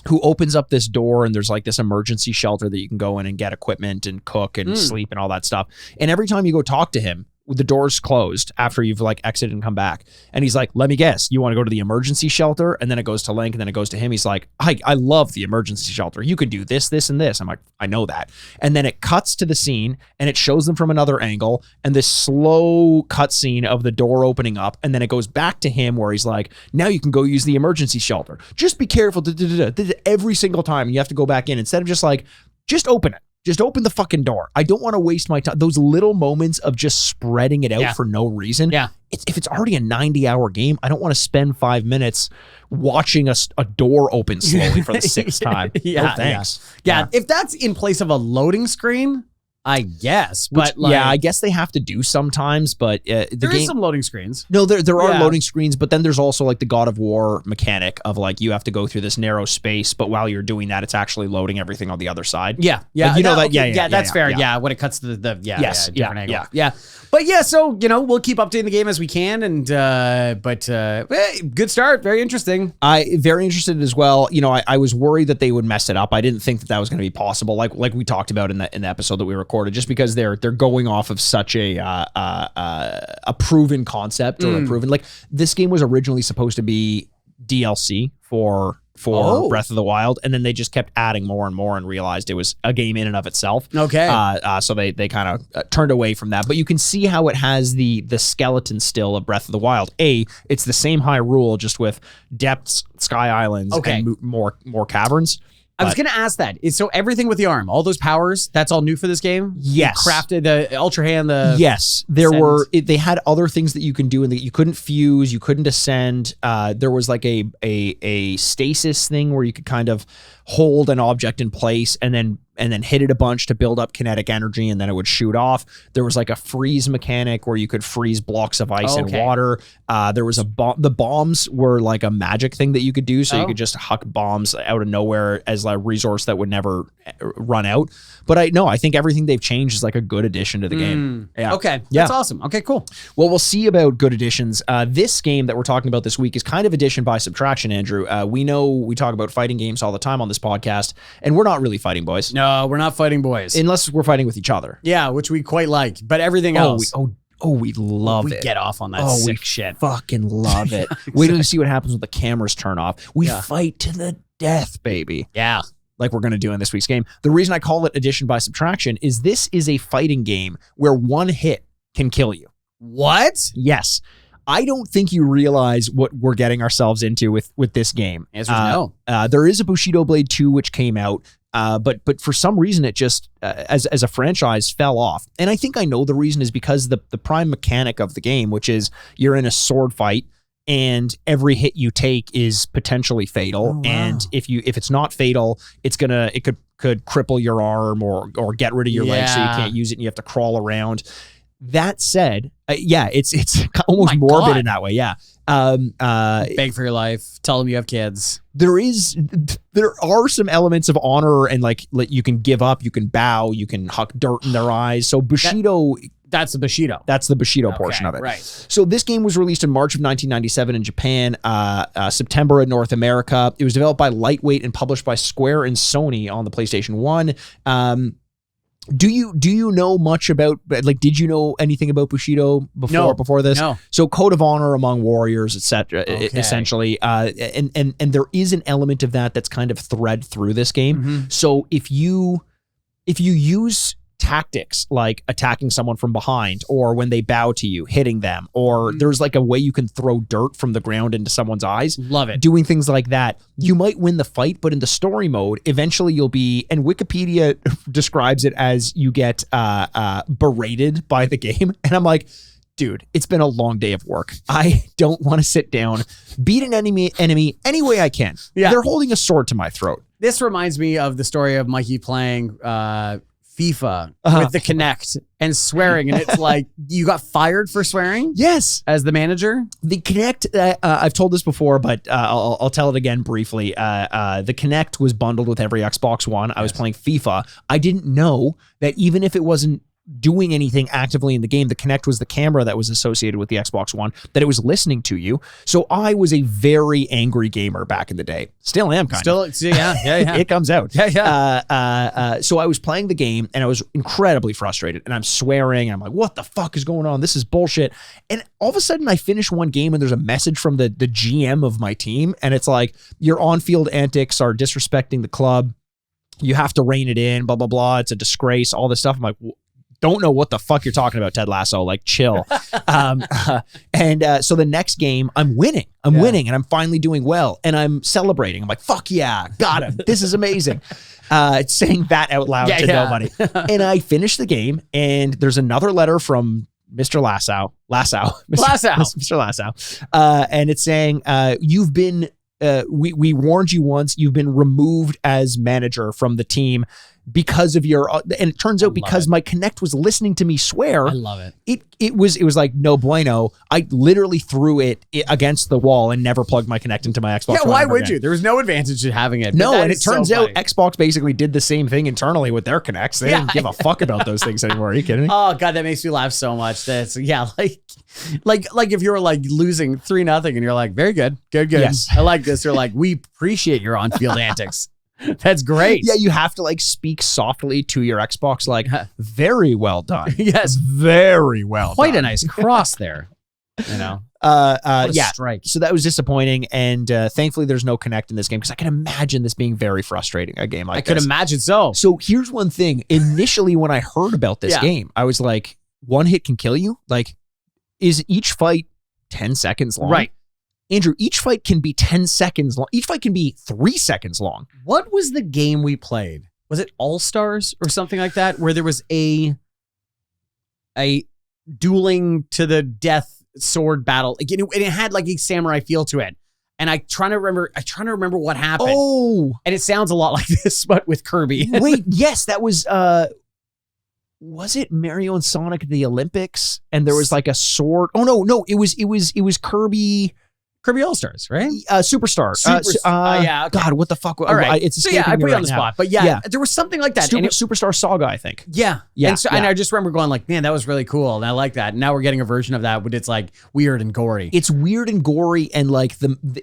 who opens up this door, and there's like this emergency shelter that you can go in and get equipment and cook and sleep and all that stuff. And every time you go talk to him, the door's closed after you've like exited and come back. And he's like, let me guess, you want to go to the emergency shelter? And then it goes to Link, and then it goes to him. He's like, I love the emergency shelter. You can do this, this, and this. I'm like, I know that. And then it cuts to the scene, and it shows them from another angle, and this slow cut scene of the door opening up. And then it goes back to him where he's like, now you can go use the emergency shelter. Just be careful. Every single time you have to go back in instead of just like, just open it. Just open the fucking door. I don't want to waste my time. Those little moments of just spreading it out for no reason. Yeah. If it's already a 90-hour game, I don't want to spend 5 minutes watching a door open slowly for the sixth time. No thanks. Yeah. If that's in place of a loading screen, I guess. But like, I guess they have to do sometimes, but there is some loading screens. No, there are loading screens, but then there's also like the God of War mechanic of like you have to go through this narrow space, but while you're doing that, it's actually loading everything on the other side. Yeah. Like, you know that. Yeah, that's fair. Yeah. When it cuts to the different angle. Yeah. But yeah, so we'll keep updating the game as we can, and good start, very interesting. Very interested as well. I was worried that they would mess it up. I didn't think that was going to be possible. Like we talked about in the episode that we recorded, just because they're going off of such a proven concept or a proven, like, this game was originally supposed to be DLC for Breath of the Wild, and then they just kept adding more and more and realized it was a game in and of itself. Okay. So they kind of turned away from that. But you can see how it has the skeleton still of Breath of the Wild. It's the same Hyrule, just with depths, sky islands, and more caverns. I was going to ask that. So everything with the arm, all those powers, that's all new for this game? Yes. You crafted the Ultra Hand, Yes. They had other things that you can do, and that you couldn't fuse, you couldn't ascend. There was like a stasis thing where you could kind of hold an object in place and then hit it a bunch to build up kinetic energy, and then it would shoot off. There was like a freeze mechanic where you could freeze blocks of ice and water. There was the bombs were like a magic thing that you could do, so you could just huck bombs out of nowhere as a resource that would never run out. But I think everything they've changed is like a good addition to the game. Yeah. Okay. That's awesome. Okay, cool. Well, we'll see about good additions. This game that we're talking about this week is kind of addition by subtraction, Andrew. We know we talk about fighting games all the time on this podcast, and we're not really fighting boys. No, we're not fighting boys. Unless we're fighting with each other. Yeah, which we quite like. But everything else. We love it. We get off on that sick shit. Fucking love it. Wait till you see what happens when the cameras turn off. We fight to the death, baby. Yeah. Like we're going to do in this week's game. The reason I call it addition by subtraction is this is a fighting game where one hit can kill you. What? Yes. I don't think you realize what we're getting ourselves into with this game. Answer is no. There is a Bushido Blade 2 which came out, but for some reason it just, as a franchise, fell off. And I think I know the reason is because the prime mechanic of the game, which is you're in a sword fight, and every hit you take is potentially fatal. Oh, wow. And if it's not fatal, it could cripple your arm or get rid of your leg, so you can't use it and you have to crawl around. That said, it's almost morbid in that way. Yeah. Beg for your life. Tell them you have kids. There are some elements of honor, and like you can give up, you can bow, you can huck dirt in their eyes. So Bushido. That's the Bushido. That's the Bushido portion of it. Right. So this game was released in March of 1997 in Japan, September in North America. It was developed by Lightweight and published by Square and Sony on the PlayStation 1. Do you know much about, like, did you know anything about Bushido before this? No. So code of honor among warriors, etc. Essentially, and there is an element of that's kind of thread through this game. Mm-hmm. So if you use tactics like attacking someone from behind, or when they bow to you, hitting them, or there's like a way you can throw dirt from the ground into someone's eyes. Love it. Doing things like that, you might win the fight, but in the story mode, eventually you'll be, and Wikipedia describes it as you get berated by the game. And I'm like, dude, it's been a long day of work. I don't want to sit down, beat an enemy any way I can. Yeah. They're holding a sword to my throat. This reminds me of the story of Mikey playing FIFA with the Kinect and swearing, and it's like you got fired for swearing? Yes. As the manager? The Kinect, I've told this before, but I'll tell it again briefly. The Kinect was bundled with every Xbox One. I was playing FIFA. I didn't know that even if it wasn't doing anything actively in the game, the Kinect was the camera that was associated with the Xbox One, that it was listening to you. So I was a very angry gamer back in the day. Still am kind of. Yeah. It comes out. Yeah. So I was playing the game and I was incredibly frustrated and I'm swearing. And I'm like, what the fuck is going on? This is bullshit. And all of a sudden I finish one game and there's a message from the GM of my team. And it's like, your on-field antics are disrespecting the club. You have to rein it in, blah, blah, blah. It's a disgrace, all this stuff. I'm like, don't know what the fuck you're talking about, Ted Lasso. Like, chill. So the next game, I'm winning. I'm winning, and I'm finally doing well, and I'm celebrating. I'm like, fuck yeah, got him. This is amazing. Saying that out loud to nobody. And I finish the game, and there's another letter from Mr. Lassow. Mr. Lassow. And it's saying, you've been, we warned you once, you've been removed as manager from the team because of your, and it turns out because my Kinect was listening to me swear. I love it. It was like no bueno. I literally threw it against the wall and never plugged my Kinect into my Xbox. Yeah, why would you? There was no advantage to having it. No, and it turns out Xbox basically did the same thing internally with their Kinects. They didn't give a fuck about those things anymore. Are you kidding me? Oh god, that makes me laugh so much. That's like if you're like losing 3-0 and you're like, very good. Yes. I like this. They're like, we appreciate your on-field antics. That's great. Yeah, you have to like speak softly to your Xbox, like, very well done. Yes, very well Quite done. a nice cross there. You know? Strike. So that was disappointing, and thankfully there's no Kinect in this game, because I can imagine this being very frustrating, a game like this. I could imagine so. So here's one thing. Initially, when I heard about this game, I was like, one hit can kill you? Like, is each fight 10 seconds long? Right. Andrew, each fight can be 10 seconds long. Each fight can be 3 seconds long. What was the game we played? Was it All-Stars or something like that? Where there was a dueling to the death sword battle. And it had like a samurai feel to it. And I'm trying to remember what happened. Oh. And it sounds a lot like this, but with Kirby. Wait, yes, that was it Mario and Sonic at the Olympics? And there was like a sword. Oh no, it was Kirby All-Stars, right? Superstar. Yeah. Okay. God, what the fuck? All right. It's so I put you on the spot. But there was something like that. Superstar Saga, I think. Yeah. And I just remember going like, man, that was really cool. And I like that. And now we're getting a version of that, but it's like weird and gory. It's weird and gory, and like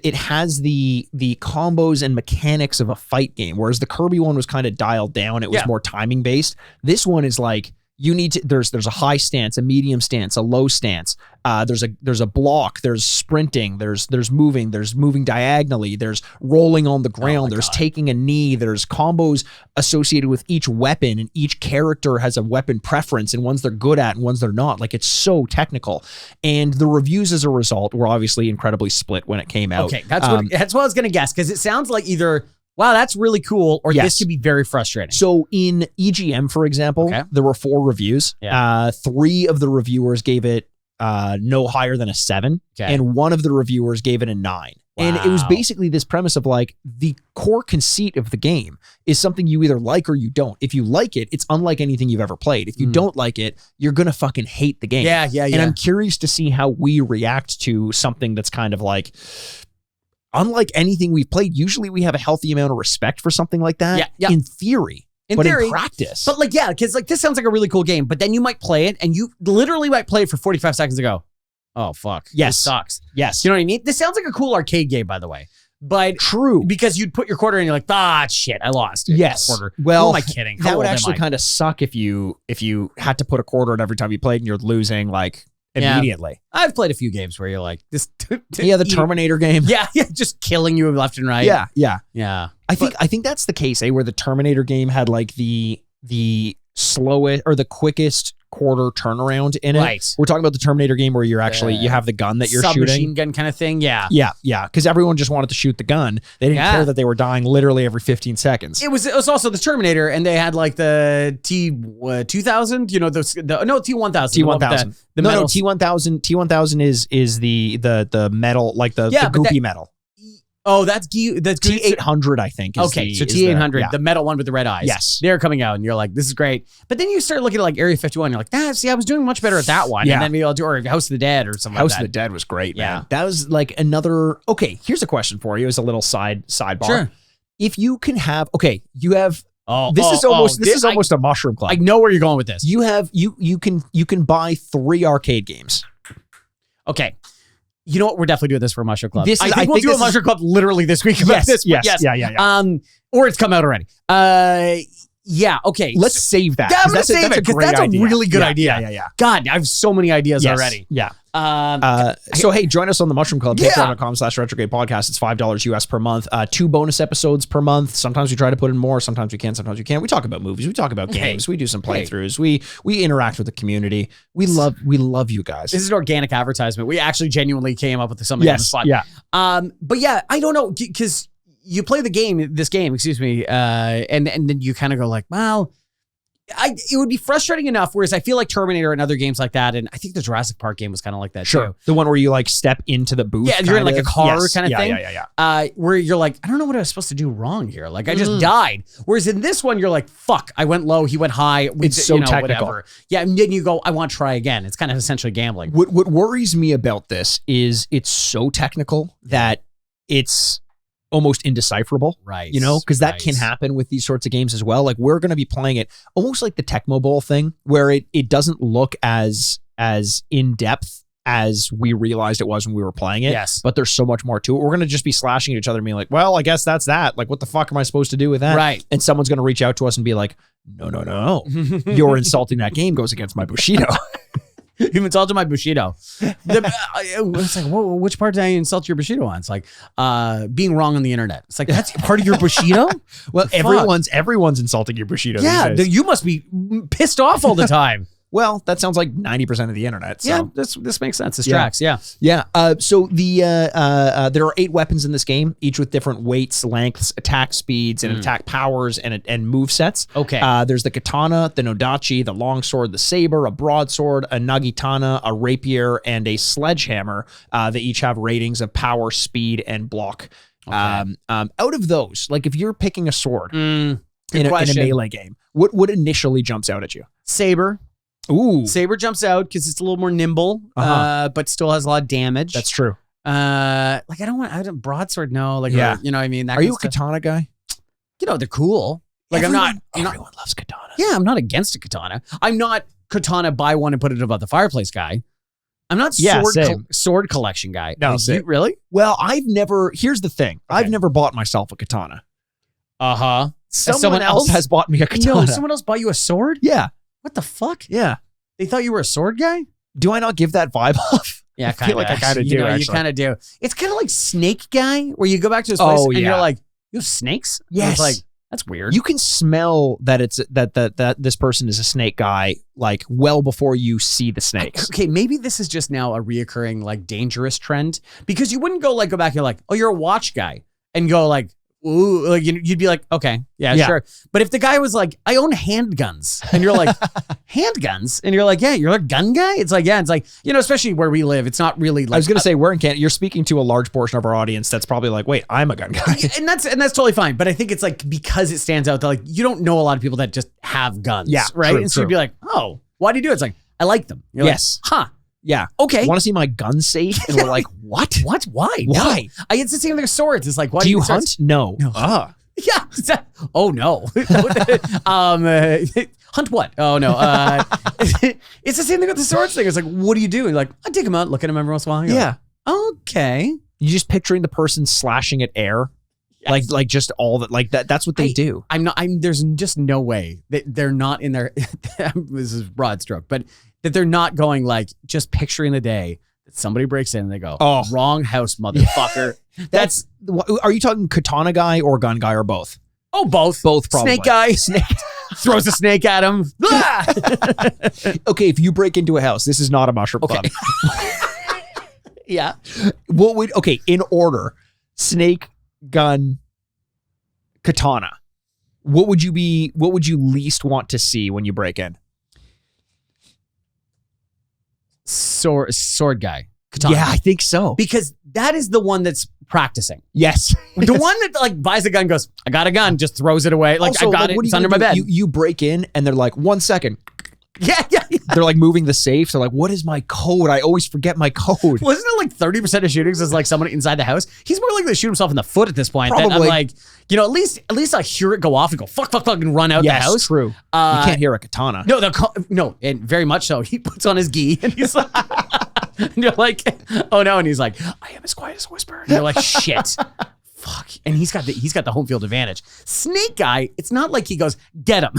it has the combos and mechanics of a fight game, whereas the Kirby one was kind of dialed down. It was more timing based. This one is like, you need to, there's a high stance, a medium stance, a low stance. There's a block, there's sprinting, there's moving diagonally, there's rolling on the ground, there's taking a knee, there's combos associated with each weapon, and each character has a weapon preference, and ones they're good at and ones they're not. Like, it's so technical. And the reviews as a result were obviously incredibly split when it came out. Okay, that's what I was gonna guess, because it sounds like either, wow, that's really cool, or this could be very frustrating. So in EGM, for example, there were 4 reviews. 3 of the reviewers gave it no higher than a 7, and 1 of the reviewers gave it a 9. Wow. And it was basically this premise of like, the core conceit of the game is something you either like or you don't. If you like it, it's unlike anything you've ever played. If you don't like it, you're going to fucking hate the game. Yeah. And I'm curious to see how we react to something that's kind of like, unlike anything we've played. Usually we have a healthy amount of respect for something like that. In theory. In practice. But like, because like this sounds like a really cool game, but then you might play it and you literally might play it for 45 seconds and go, oh, fuck. Yes. This sucks. Yes. You know what I mean? This sounds like a cool arcade game, by the way. But true. Because you'd put your quarter in and you're like, shit, I lost. Yes. Quarter. Well, who am I kidding? That would actually kind of suck if you had to put a quarter in every time you played and you're losing like immediately. I've played a few games where you're like, this. The Terminator game. Yeah, just killing you left and right. Yeah. I think that's the case, where the Terminator game had like the slowest or the quickest quarter turnaround in it. Right. We're talking about the Terminator game where you're actually, you have the gun that you're shooting. Submachine gun kind of thing. Yeah. Yeah. Because everyone just wanted to shoot the gun. They didn't care that they were dying literally every 15 seconds. It was also the Terminator, and they had like the T2000, you know, T1000. T1000. T1000 is the metal, like the goopy metal. Oh, that's T800, I think. So T800, the metal one with the red eyes. Yes. They're coming out, and you're like, this is great. But then you start looking at like Area 51, you're like, see, I was doing much better at that one. Yeah. And then maybe I'll do or House of the Dead or something House like that. of the Dead was great, man. Yeah. That was like another... Okay, here's a question for you as a little sidebar. Sure. If you can have... Okay, you have... This is almost a mushroom club. I know where you're going with this. You have... You can buy 3 arcade games. Okay. You know what? We're definitely doing this for a Mushroom Club. I think we'll do a Mushroom Club literally this week about this. Yes. Yeah. Or it's come out already. Yeah. Okay. Let's save that. Yeah, I'm gonna save it because that's a really good idea. Yeah. God, I have so many ideas already. Yeah. So hey, join us on the Mushroom Club. Patreon.com/retrograde podcast. It's $5 US per month. 2 bonus episodes per month. Sometimes we try to put in more. Sometimes we can. Sometimes we can't. We talk about movies. We talk about games. We do some playthroughs. We interact with the community. We love you guys. This is an organic advertisement. We actually genuinely came up with something on the spot. Yeah. But yeah, I don't know because you play this game, and then you kind of go like, well, it would be frustrating enough. Whereas I feel like Terminator and other games like that, and I think the Jurassic Park game was kind of like that too. The one where you like step into the booth. Yeah, you're in like a car kind of thing. Yeah. Where you're like, I don't know what I was supposed to do wrong here. Like I just died. Whereas in this one, you're like, fuck, I went low, he went high. It's so technical. Whatever. Yeah, and then you go, I want to try again. It's kind of essentially gambling. What worries me about this is it's so technical that it's almost indecipherable, right? Because that can happen with these sorts of games as well. Like we're going to be playing it almost like the Tecmo Bowl thing, where it doesn't look as in depth as we realized it was when we were playing it. Yes, but there's so much more to it. We're going to just be slashing at each other and being like, well, I guess that's that. Like, what the fuck am I supposed to do with that? Right? And someone's going to reach out to us and be like, no, you're insulting that game goes against my Bushido. You've insulted my Bushido. It's like, whoa, which part did I insult your Bushido on? It's like being wrong on the internet. It's like, that's part of your Bushido? Well, everyone's insulting your Bushido. Yeah, you must be pissed off all the time. Well, that sounds like 90% of the internet. So. Yeah, this makes sense. This tracks. Yeah. So there are 8 weapons in this game, each with different weights, lengths, attack speeds, and attack powers and move sets. Okay. There's the katana, the nodachi, the longsword, the saber, a broadsword, a nagitana, a rapier, and a sledgehammer. They each have ratings of power, speed, and block. Okay. Out of those, like if you're picking a sword in a melee game, what initially jumps out at you? Saber. Ooh. Saber jumps out because it's a little more nimble, but still has a lot of damage. That's true. I don't broadsword. No, like, you know what I mean? Are you a katana guy? They're cool. Like everyone loves katana. Yeah, I'm not against a katana. I'm not katana buy one and put it above the fireplace guy. I'm not sword collection guy. No, really? Well, here's the thing. Okay. I've never bought myself a katana. Someone else has bought me a katana. No, someone else bought you a sword? Yeah. What the fuck? Yeah. They thought you were a sword guy? Do I not give that vibe off? Yeah, I feel like I kind of do. You kind of do. It's kind of like Snake Guy, where you go back to his place and you're like, you have snakes? Yes. It's like, that's weird. You can smell that it's that this person is a snake guy like well before you see the snakes. Okay, maybe this is just now a reoccurring like dangerous trend because you wouldn't go back. You're like, oh, you're a watch guy, and go like, ooh, like you'd be like, okay, yeah, sure. But if the guy was like, I own handguns, and you're like, handguns, and you're like, yeah, you're a gun guy. It's like, especially where we live, it's not really like. I was gonna say we're in Canada. You're speaking to a large portion of our audience that's probably like, wait, I'm a gun guy, and that's totally fine. But I think it's like because it stands out that like you don't know a lot of people that just have guns, right? True, and so you'd be like, oh, why do you do it? It's like I like them. You're yes, like, huh. Yeah. Okay. Want to see my gun safe? And we're like, what? What? Why? Why? No. It's the same thing with swords. It's like, why do you hunt? No. Yeah. Oh no. Hunt what? Oh no. It's the same thing with the swords thing. It's like, what do you do? You're like, I dig them out, look at them every once in a while. Yeah. Like, okay. You just picturing the person slashing at air. Yes. Like just all that, like that's what they do. There's just no way that they're not in their, this is broad stroke, but that they're not going like, just picturing the day that somebody breaks in and they go, oh, wrong house, motherfucker. That's, are you talking katana guy or gun guy or both? Oh, both. Both probably. Snake guy. Throws a snake at him. Okay, if you break into a house, this is not a mushroom club. Yeah. In order, snake, gun, katana. What would you least want to see when you break in? Sword guy. katana. Yeah, I think so. Because that is the one that's practicing. Yes. The one that like buys a gun, goes, I got a gun, just throws it away. Like, Also, I got it, it's under my bed. You break in and they're like, 1 second. Yeah. They're like moving the safe. They're like, what is my code? I always forget my code. Wasn't it like 30% of shootings is like someone inside the house? He's more likely to shoot himself in the foot at this point. Probably. I'm like, you know, at least I hear it go off and go, fuck, and run out the house. True. You can't hear a katana. No, and very much so. He puts on his gi and he's like, and you're like, oh no. And he's like, I am as quiet as a whisper. And you're like, shit. Fuck. And he's got the home field advantage. Snake Guy, it's not like he goes, get him.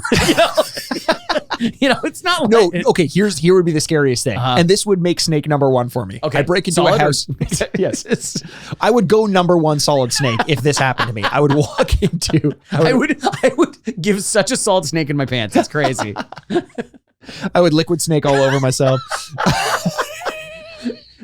It's not like... No, okay, here would be the scariest thing. And this would make Snake number 1 for me. Okay. I break into a house. Yes. I would go number 1 solid Snake if this happened to me. I would walk into... I would give such a solid Snake in my pants. It's crazy. I would liquid Snake all over myself.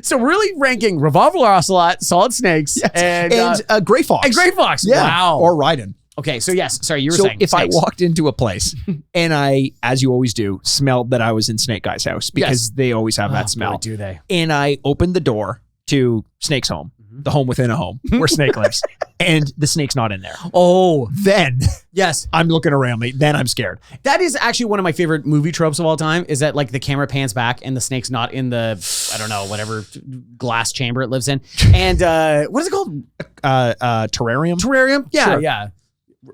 So really ranking Revolver Ocelot, Solid Snakes, and Gray Fox. And Gray Fox. Yeah. Wow. Or Raiden. Okay, so yes. Sorry, you were saying if snakes. I walked into a place and I, as you always do, smelled that I was in Snake Guy's house because they always have that smell. Boy, do they? And I opened the door to Snake's home, the home within a home where Snake lives, and the snake's not in there. Oh. Then yes. I'm looking around me. Then I'm scared. That is actually one of my favorite movie tropes of all time, is that like the camera pans back and the snake's not in the, I don't know, whatever glass chamber it lives in. And what is it called? Terrarium? Terrarium? Yeah, Sure. yeah.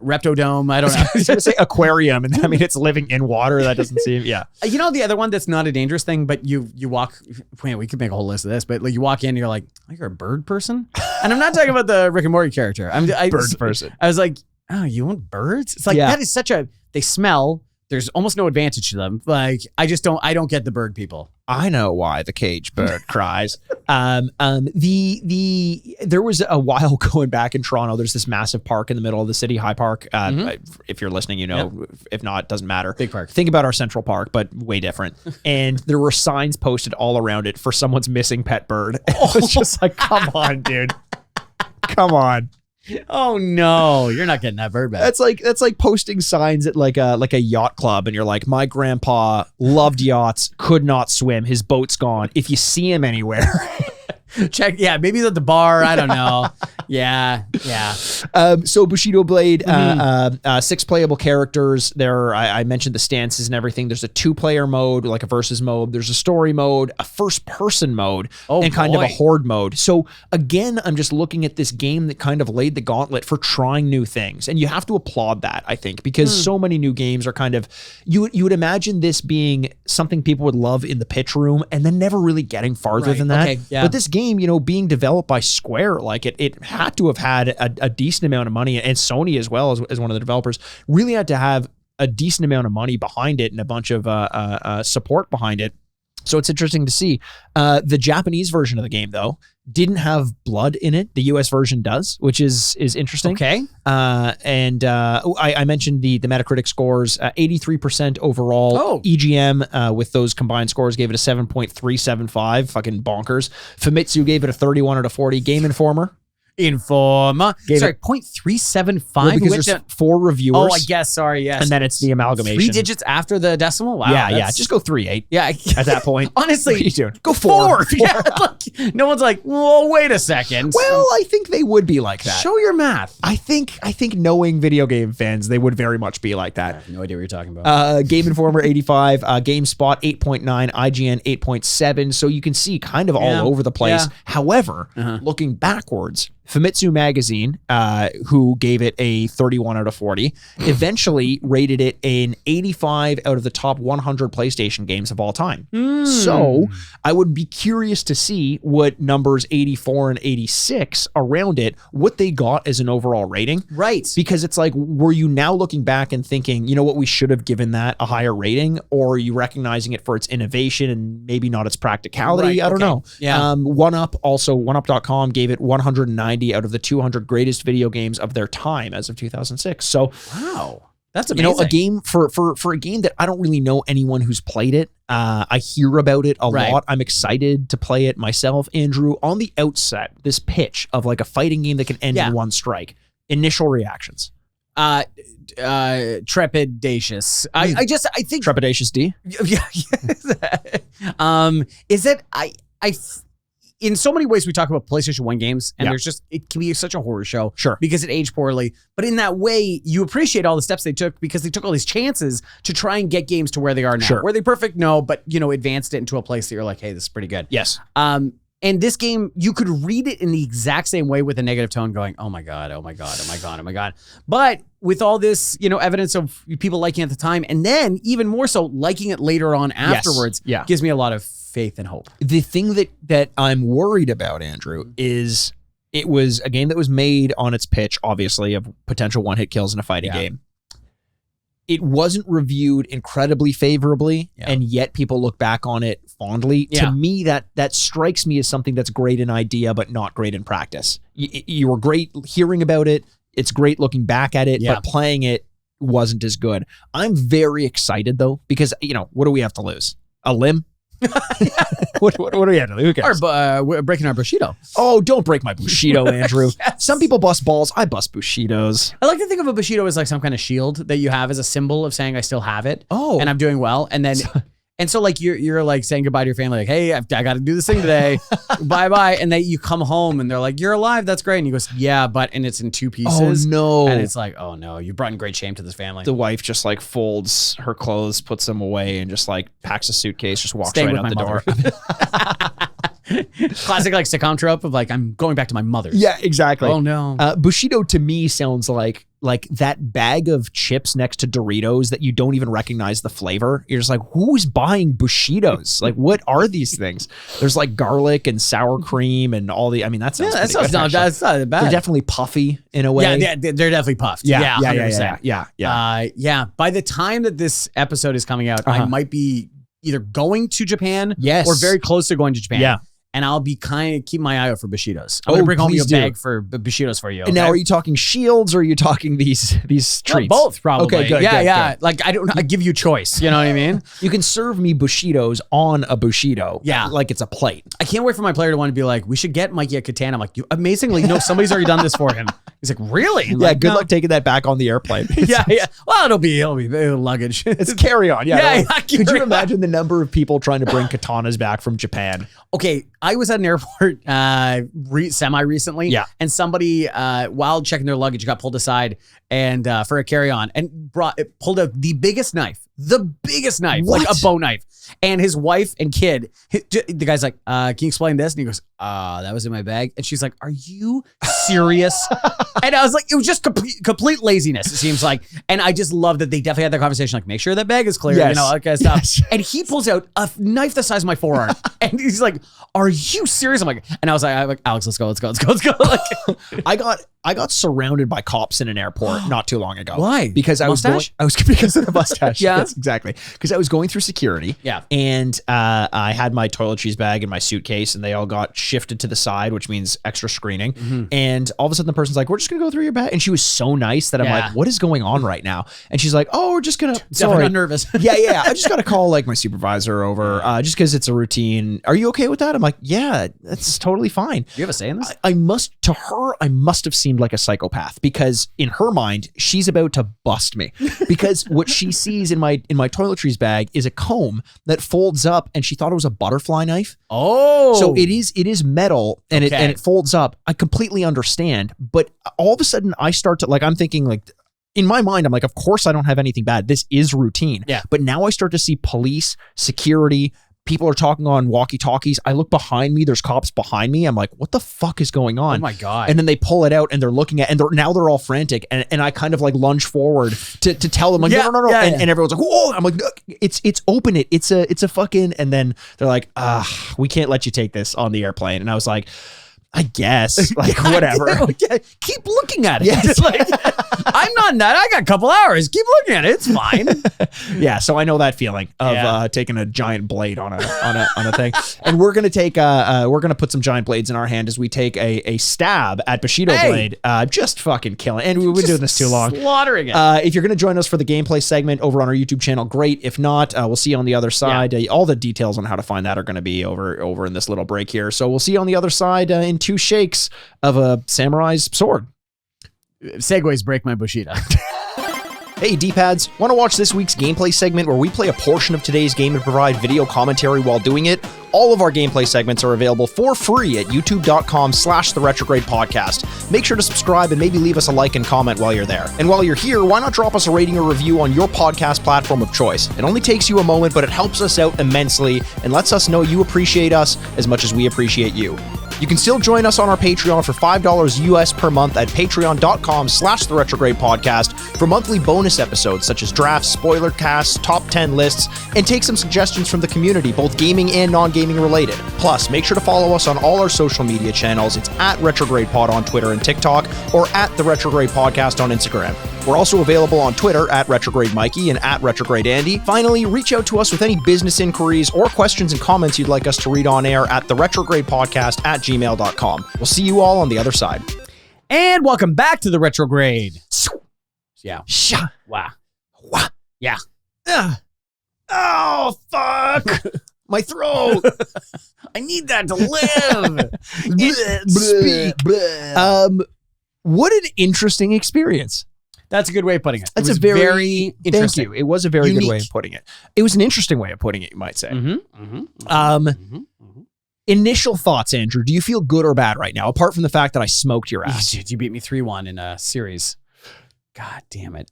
Reptodome, I don't know. I was going to say aquarium, and I mean, it's living in water. That doesn't seem, yeah. You know, the other one that's not a dangerous thing, but you walk, man, we could make a whole list of this, but like you walk in and you're like, oh, you're a bird person? And I'm not talking about the Rick and Morty character. Bird person. I was like, oh, you want birds? It's like, that is such a, they smell, there's almost no advantage to them. Like, I don't get the bird people. I know why the cage bird cries. There was a while going back in Toronto. There's this massive park in the middle of the city, High Park. If you're listening, you know. Yep. If not, doesn't matter. Big park. Think about our Central Park, but way different. And there were signs posted all around it for someone's missing pet bird. It was just like, come on, dude. Come on. Oh no, you're not getting that bird back. That's like posting signs at like a yacht club, and you're like, my grandpa loved yachts, could not swim, his boat's gone. If you see him anywhere, check. Yeah, maybe he's at the bar. I don't know. Yeah. So Bushido Blade, 6 playable characters. There, I mentioned the stances and everything. There's a 2-player mode, like a versus mode. There's a story mode, a first-person mode, and kind of a horde mode. So again, I'm just looking at this game that kind of laid the gauntlet for trying new things, and you have to applaud that, I think, because so many new games are kind of, you would imagine this being something people would love in the pitch room, and then never really getting farther than that. Okay, yeah. But this game, being developed by Square, like it had to have had a decent amount of money, and Sony as well as one of the developers really had to have a decent amount of money behind it and a bunch of support behind it. So it's interesting to see. The Japanese version of the game, though, didn't have blood in it. The US version does, which is interesting. Okay. I mentioned the Metacritic scores, 83% overall. Oh. EGM with those combined scores gave it a 7.375. Fucking bonkers. Famitsu gave it a 31 out of 40. Game Informer. Sorry, 0.375. Well, because there's 4 reviewers. Oh, I guess. Sorry, yes. And then it's the amalgamation. 3 digits after the decimal? Wow. Yeah. Just go 3.8. Yeah. At that point. Honestly. What are you doing? Go 4. Yeah. Like, no one's like, well, wait a second. Well, I think they would be like that. Show your math. I think knowing video game fans, they would very much be like that. I have no idea what you're talking about. Game Informer 85, GameSpot 8.9, IGN 8.7. So you can see kind of all over the place. Yeah. However, looking backwards, Famitsu Magazine, who gave it a 31 out of 40, eventually rated it an 85 out of the top 100 PlayStation games of all time. So I would be curious to see what numbers 84 and 86 around it, what they got as an overall rating. Right. Because it's like, were you now looking back and thinking, you know what, we should have given that a higher rating? Or are you recognizing it for its innovation and maybe not its practicality? Right, I don't know. Yeah. OneUp gave it 190 out of the 200 greatest video games of their time as of 2006. So, wow, that's amazing. A game for a game that I don't really know anyone who's played it. I hear about it a lot. I'm excited to play it myself. Andrew, on the outset, this pitch of like a fighting game that can end in one strike. Initial reactions. Trepidatious. I think Trepidatious D. Yeah. Is it? in so many ways we talk about PlayStation 1 games, and Yeah. there's just, it can be such a horror show. Sure. Because it aged poorly. But in that way, you appreciate all the steps they took because they took all these chances to try and get games to where they are now. Sure. Were they perfect? No, but advanced it into a place that you're like, hey, this is pretty good. Yes. And this game, you could read it in the exact same way with a negative tone going, oh my God, oh my God, oh my God, oh my God. But with all this, evidence of people liking it at the time, and then even more so liking it later on afterwards, gives me a lot of faith and hope. The thing that I'm worried about, Andrew, is it was a game that was made on its pitch, obviously, of potential one-hit kills in a fighting game. It wasn't reviewed incredibly favorably, and yet people look back on it fondly. Yeah. To me, that strikes me as something that's great in idea, but not great in practice. You were great hearing about it. It's great looking back at it, but playing it wasn't as good. I'm very excited, though, because, what do we have to lose? A limb? What do we have to do? Who cares? We're breaking our Bushido. Oh, don't break my Bushido, Andrew. Some people bust balls. I bust Bushidos. I like to think of a Bushido as like some kind of shield that you have as a symbol of saying I still have it. Oh. And I'm doing well. And then... And so like you're like saying goodbye to your family, like, hey, I got to do this thing today. Bye. And then you come home and they're like, you're alive. That's great. And he goes, yeah, and it's in 2 pieces. Oh no. And it's like, oh no, you brought in great shame to this family. The wife just like folds her clothes, puts them away, and just like packs a suitcase, just walks Staying right out the door. Classic like sitcom trope of like, I'm going back to my mother's. Yeah, exactly. Oh no. Bushido to me sounds like that bag of chips next to Doritos that you don't even recognize the flavor. You're just like, who's buying Bushidos? Like, what are these things? There's like garlic and sour cream and all the. I mean, that sounds. Yeah, that's not bad. They're definitely puffy in a way. Yeah, they're definitely puffed. Yeah. By the time that this episode is coming out, I might be either going to Japan, or very close to going to Japan. Yeah. And I'll be keep my eye out for Bushidos. I'm gonna bring home a bag for Bushidos for you. Okay? And now, are you talking shields or are you talking these treats? Both, probably. Okay, good. Good. Like I give you choice. You know what I mean? You can serve me Bushidos on a Bushido. Yeah, like it's a plate. I can't wait for my player to want to be like, we should get Mikey a katana. I'm like, you amazingly, somebody's already done this for him. He's like, really? Yeah, good luck taking that back on the airplane. Yeah. Well, it'll be luggage. It's carry on. Yeah. Could you on. imagine the number of people trying to bring katanas back from Japan? Okay, I was at an airport semi-recently, and somebody, while checking their luggage, got pulled aside and for a carry-on and pulled out the biggest knife, like a bow knife. And his wife and kid, the guy's like, can you explain this? And he goes, that was in my bag. And she's like, are you serious? And I was like, it was just complete laziness, it seems like. And I just love that they definitely had that conversation, like, make sure that bag is clear, all that kind of stuff. Yes. And he pulls out a knife the size of my forearm. And he's like, are you serious? I'm like, Alex, let's go. Like, I got surrounded by cops in an airport not too long ago. Why? Because I was because of the mustache. Yeah. Yes, exactly. Because I was going through security. Yeah. And I had my toiletries bag in my suitcase, and they all got shifted to the side, which means extra screening. Mm-hmm. And all of a sudden, the person's like, "We're just gonna go through your bag," and she was so nice that I'm like, "What is going on right now?" And she's like, "Oh, we're just gonna." Sorry, I'm nervous. Yeah. I just gotta call like my supervisor over, just because it's a routine. Are you okay with that? I'm like, "Yeah, that's totally fine." You have a say in this? I must have seemed like a psychopath, because in her mind, she's about to bust me, because what she sees in my toiletries bag is a comb that folds up, and she thought it was a butterfly knife. Oh, so it is metal, and it folds up. I completely understand, but all of a sudden I start to I'm thinking like, in my mind, I'm like, of course I don't have anything bad. This is routine. Yeah. But now I start to see police, security, people are talking on walkie-talkies. I look behind me. There's cops behind me. I'm like, what the fuck is going on? Oh my God. And then they pull it out and they're looking at, and they're all frantic. And I kind of like lunge forward to tell them like, no. And everyone's like, whoa. I'm like, it's open it. It's a fucking, and then they're like, we can't let you take this on the airplane. And I was like, I guess, like, whatever. Keep looking at it. Yes. Like, I'm not nut. I got a couple hours. Keep looking at it. It's fine. Yeah. So I know that feeling of taking a giant blade on a thing. And we're gonna put some giant blades in our hand as we take a stab at Bushido Blade. Just fucking killing. And we've been doing this too long. Slaughtering it. If you're gonna join us for the gameplay segment over on our YouTube channel, great. If not, we'll see you on the other side. All the details on how to find that are gonna be over in this little break here. So we'll see you on the other side in 2 shakes of a samurai's sword. Segways break my Bushido. Hey, D-pads, want to watch this week's gameplay segment where we play a portion of today's game and provide video commentary while doing it? All of our gameplay segments are available for free at youtube.com/the-retrograde-podcast. Make sure to subscribe and maybe leave us a like and comment while you're there. And while you're here, why not drop us a rating or review on your podcast platform of choice? It only takes you a moment, but it helps us out immensely and lets us know you appreciate us as much as we appreciate you. You can still join us on our Patreon for $5 US per month at patreon.com/the-retrograde-podcast for monthly bonus episodes such as drafts, spoiler casts, top 10 lists, and take some suggestions from the community, both gaming and non-gaming related. Plus, make sure to follow us on all our social media channels. It's at RetrogradePod on Twitter and TikTok, or at The Retrograde Podcast on Instagram. We're also available on Twitter at Retrograde Mikey and at Retrograde Andy. Finally, reach out to us with any business inquiries or questions and comments you'd like us to read on air at theretrogradepodcast@gmail.com. We'll see you all on the other side. And welcome back to the Retrograde. Yeah. Wow. Yeah. Oh, fuck. My throat. I need that to live. What an interesting experience. That's a good way of putting it. That's a very interesting. Thank you. It was a very good way of putting it. It was an interesting way of putting it, you might say. Initial thoughts, Andrew. Do you feel good or bad right now, apart from the fact that I smoked your ass? Dude, you beat me 3-1 in a series. God damn it.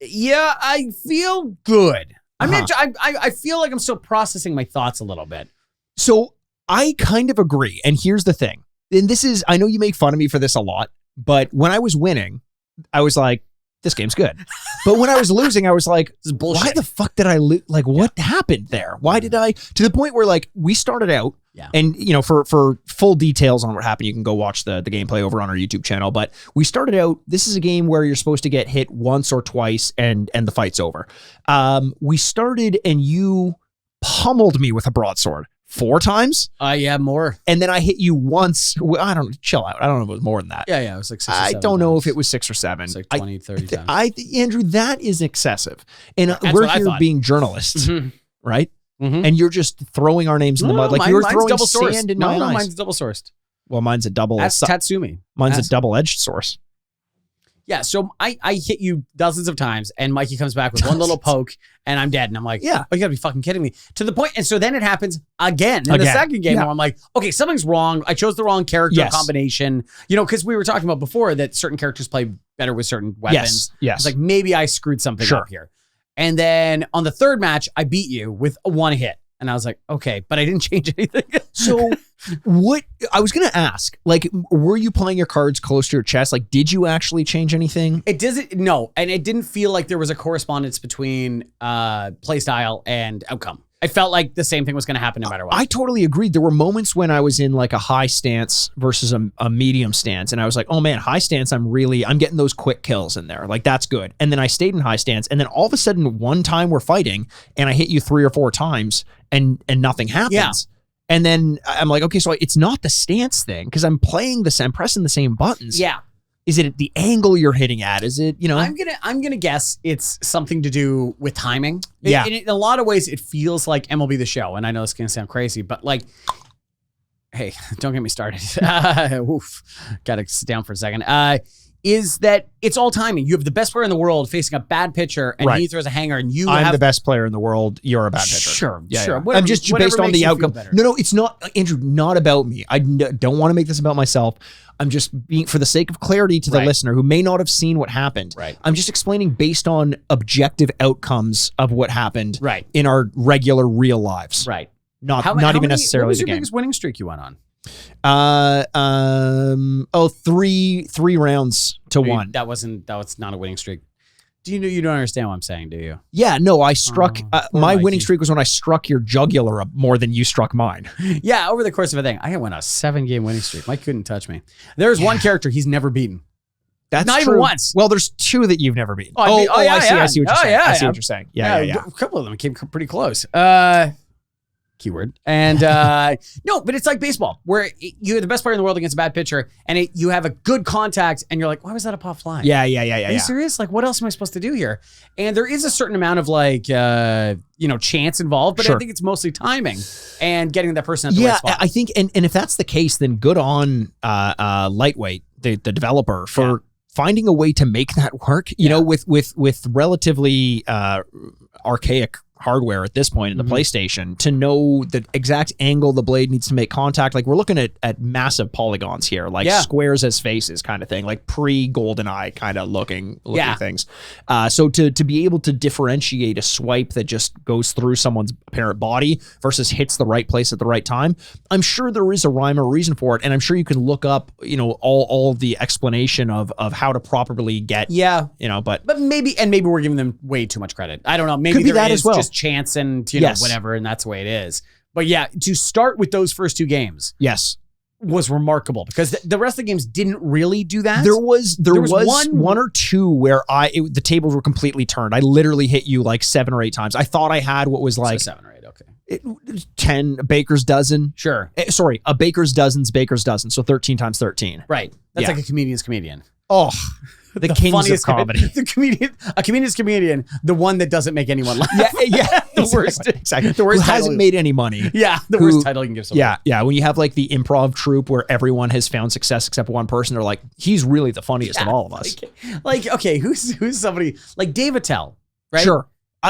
Yeah, I feel good. I mean, I feel like I'm still processing my thoughts a little bit. So I kind of agree. And here's the thing. And this is, I know you make fun of me for this a lot, but when I was winning, I was like, this game's good. But when I was losing, I was like, this is bullshit. Why the fuck did I lose? Like, what happened there? Why did I? To the point where, like, we started out, and, you know, for full details on what happened, you can go watch the gameplay over on our YouTube channel. But we started out, this is a game where you're supposed to get hit once or twice and the fight's over. We started and you pummeled me with a broadsword 4 times. Yeah, more. And then I hit you once. I don't, chill out. I don't know if it was more than that. Yeah, it was like 6 or 7 I don't know times. if it was 6 or 7. It's like 20, 30 times. Andrew, that is excessive. And we're here being journalists, right? Mm-hmm. And you're just throwing our names in the mud. Like you're throwing sand in my eyes. Mine's double sourced. Well, mine's a double. That's Tatsumi. Mine's a double-edged source. Yeah, so I hit you dozens of times, and Mikey comes back with one little poke, and I'm dead. And I'm like, oh, you gotta be fucking kidding me. To the point, and so then it happens again in the second game where I'm like, okay, something's wrong. I chose the wrong character combination. You know, because we were talking about before that certain characters play better with certain weapons. Yes. It's like, maybe I screwed something up here. And then on the third match, I beat you with one hit. And I was like, okay, but I didn't change anything. So what I was going to ask, like, were you playing your cards close to your chest? Like, did you actually change anything? It doesn't, no. And it didn't feel like there was a correspondence between playstyle and outcome. I felt like the same thing was going to happen no matter what. I totally agreed. There were moments when I was in like a high stance versus a medium stance. And I was like, oh man, high stance, I'm getting those quick kills in there. Like, that's good. And then I stayed in high stance. And then all of a sudden, one time we're fighting and I hit you 3 or 4 times and nothing happens. Yeah. And then I'm like, okay, so it's not the stance thing because I'm pressing the same buttons. Yeah. Is it the angle you're hitting at? Is it, you know? I'm gonna guess it's something to do with timing. Yeah. In a lot of ways, it feels like MLB The Show, and I know it's gonna sound crazy, but like, hey, don't get me started. Oof, gotta sit down for a second. Is that it's all timing. You have the best player in the world facing a bad pitcher, and he throws a hanger, and I'm the best player in the world. You're a bad pitcher. Sure. Whatever, I'm just based on the outcome. No, it's not, Andrew. Not about me. I don't want to make this about myself. I'm just being, for the sake of clarity to the listener who may not have seen what happened. Right. I'm just explaining based on objective outcomes of what happened. Right. In our regular real lives. Right. Not even necessarily. What was the your game. biggest winning streak you went on? 3 rounds to 1. That was not a winning streak. You don't understand what I'm saying, do you? Yeah, no, I struck, my Mikey. winning streak was when I struck your jugular up more than you struck mine. Yeah, over the course of a thing, I went a 7-game winning streak. Mike couldn't touch me. There's one character he's never beaten. That's not true. even once. Well, there's 2 that you've never beaten. I see what you're saying. I see what you're saying. Yeah. A couple of them came pretty close. Keyword. And no, but it's like baseball, where you're the best player in the world against a bad pitcher, and you have a good contact, and you're like, why was that a pop fly? Yeah. Are you serious? Like, what else am I supposed to do here? And there is a certain amount of like, chance involved, but I think it's mostly timing and getting that person at the right spot. Yeah, I think, and if that's the case, then good on Lightweight, the developer, for finding a way to make that work, you know, with relatively archaic hardware at this point in the PlayStation, to know the exact angle the blade needs to make contact. Like, we're looking at massive polygons here, like squares as faces kind of thing, like pre-GoldenEye kind of looking things. So to be able to differentiate a swipe that just goes through someone's apparent body versus hits the right place at the right time, I'm sure there is a rhyme or reason for it. And I'm sure you can look up, you know, all the explanation of how to properly get, you know, but maybe we're giving them way too much credit. I don't know. Maybe could be that is as well. Just chance and, you know, whatever, and that's the way it is. But yeah, to start with those first 2 games was remarkable, because the rest of the games didn't really do that. There was one or two where the tables were completely turned. I literally hit you like 7 or 8 times. I thought I had what was like 7 or 8, okay. 10, a baker's dozen. Sure. Sorry, a baker's baker's dozen. So 13 times 13. Right. That's like a comedian's comedian. Oh, the kings of comedy. A comedian's comedian, the one that doesn't make anyone laugh. The worst. Exactly. The worst. Who hasn't made any money. Yeah, the worst title you can give someone. Yeah. When you have like the improv troupe where everyone has found success except one person, they're like, he's really the funniest of all of us. Like, okay, who's somebody like Dave Attell, right? Sure.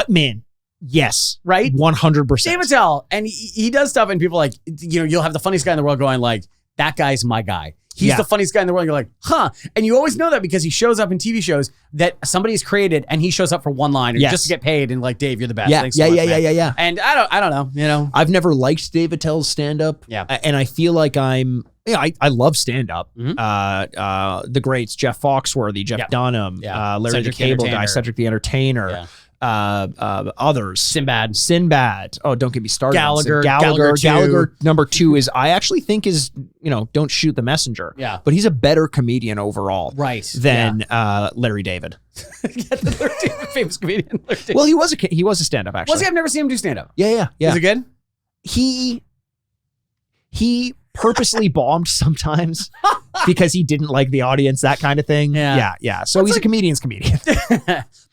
Man. Yes. Right? 100%. Dave Attell, and he does stuff, and people like, you know, you'll have the funniest guy in the world going like, that guy's my guy. He's the funniest guy in the world. You're like, huh? And you always know that because he shows up in TV shows that somebody's created, and he shows up for one line or just to get paid. And like, Dave, you're the best. Thanks so much, man. And I don't know. You know, I've never liked Dave Attell's stand up. And I feel like I love stand up. The greats, Jeff Foxworthy, Jeff Dunham, Larry Cedric the Cable the Guy, Cedric the Entertainer. Others, Sinbad. Oh, don't get me started. Gallagher number 2 is, I actually think is, you know, don't shoot the messenger. Yeah, but he's a better comedian overall, than Larry David. Larry David, famous comedian. Well, he was a stand up actually. Was he? I've never seen him do stand up. Yeah. Is it good? He purposely bombed sometimes because he didn't like the audience, that kind of thing. Yeah. So he's a comedian's comedian.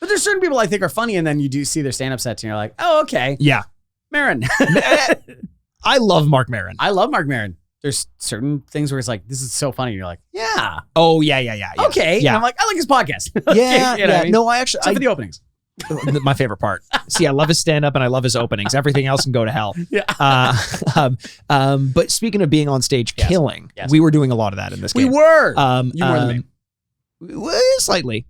But there's certain people I think are funny, and then you do see their stand-up sets, and you're like, oh, okay. Yeah. Maron. I love Mark Maron. I love Mark Maron. There's certain things where it's like, this is so funny. And you're like, yeah. Oh, yeah. Okay. Yeah. And I'm like, I like his podcast. Yeah. You know what I mean? No, I actually... Except for the openings. My favorite part. See, I love his stand-up and I love his openings. Everything else can go to hell. But speaking of being on stage killing, we were doing a lot of that in this game. We were. You more than me. Slightly.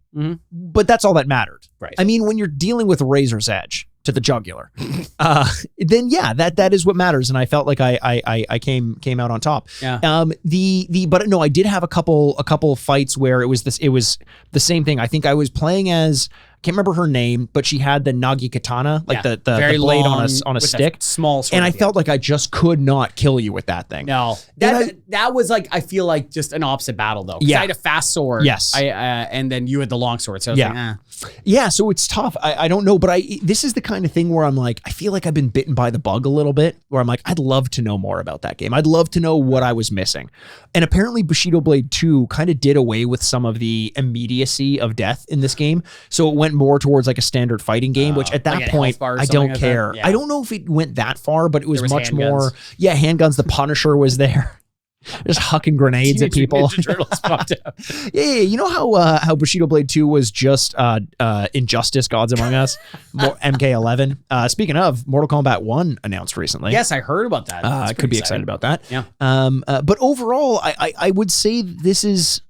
But that's all that mattered. Right. I mean, when you're dealing with razor's edge to the jugular, then that is what matters. And I felt like I came out on top. Yeah. But no, I did have a couple fights where it was the same thing. I think I was playing as, I can't remember her name, but she had the Nagi katana, like the blade on a stick, small sword. And I felt like I just could not kill you with that thing. No, that was like, I feel like just an opposite battle though. I had a fast sword. Yes. And then you had the long sword. So I was like, Yeah, so it's tough. I don't know, but this is the kind of thing where I'm like, I feel like I've been bitten by the bug a little bit, where I'm like, I'd love to know more about that game. I'd love to know what I was missing. And apparently Bushido Blade 2 kind of did away with some of the immediacy of death in this game. So it went more towards like a standard fighting game, which at that like point, I don't care. I don't know if it went that far, but it was much more. Yeah, handguns. The Punisher was there. Just hucking grenades at people. Yeah. You know how Bushido Blade 2 was just Injustice, Gods Among Us, MK11. Speaking of, Mortal Kombat 1 announced recently. Yes, I heard about that. I could be excited about that. Yeah. But overall, I would say this is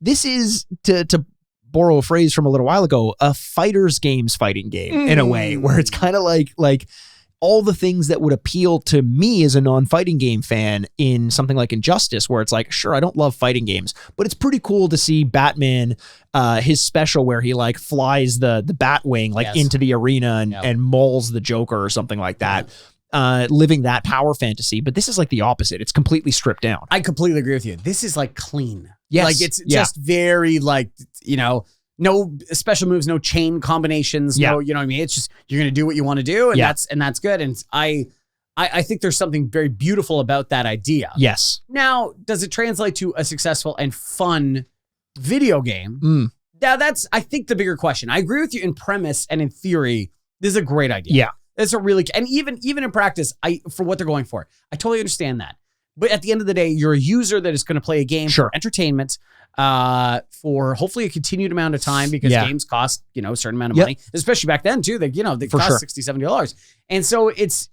to borrow a phrase from a little while ago, a fighter's games fighting game in a way, where it's kind of like all the things that would appeal to me as a non-fighting game fan in something like Injustice, where it's like, sure, I don't love fighting games, but it's pretty cool to see Batman, his special where he like flies the Batwing like into the arena and mauls the Joker or something like that. Living that power fantasy. But this is like the opposite. It's completely stripped down. I completely agree with you. This is like clean. Yes. Like it's just very like, you know, no special moves, no chain combinations, no, you know what I mean? It's just, you're going to do what you want to do. And that's good. And I think there's something very beautiful about that idea. Yes. Now, does it translate to a successful and fun video game? Now that's, I think, the bigger question. I agree with you in premise and in theory. This is a great idea. Yeah. It's a really, and even in practice, for what they're going for, I totally understand that. But at the end of the day, you're a user that is going to play a game Sure. for entertainment, for hopefully a continued amount of time, because games cost, a certain amount of money, especially back then too. They cost $60, $70. And so is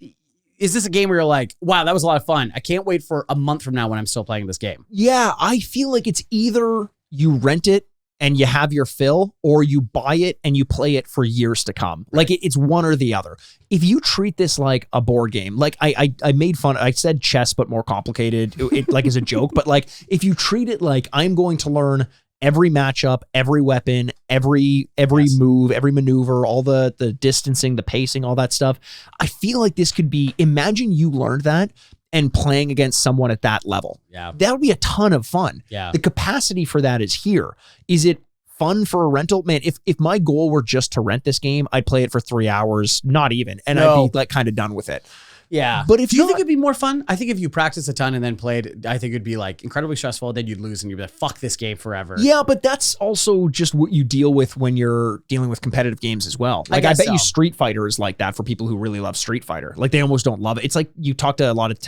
this a game where you're like, wow, that was a lot of fun. I can't wait for a month from now when I'm still playing this game. Yeah, I feel like it's either you rent it and you have your fill, or you buy it and you play it for years to come. Like it's one or the other. If you treat this like a board game, like I made fun, I said chess, but more complicated, it like as a joke, but like if you treat it like I'm going to learn every matchup, every weapon, every move, every maneuver, all the distancing, the pacing, all that stuff, I feel like this could be, imagine you learned that and playing against someone at that level. Yeah. That would be a ton of fun. Yeah. The capacity for that is here. Is it fun for a rental? Man, if my goal were just to rent this game, I'd play it for 3 hours, not even, and I'd be like kind of done with it. Yeah. But if do you think it'd be more fun? I think if you practice a ton and then played, I think it'd be like incredibly stressful. Then you'd lose and you'd be like, fuck this game forever. Yeah, but that's also just what you deal with when you're dealing with competitive games as well. Like I bet you Street Fighter is like that for people who really love Street Fighter. Like they almost don't love it. It's like you talk to a lot of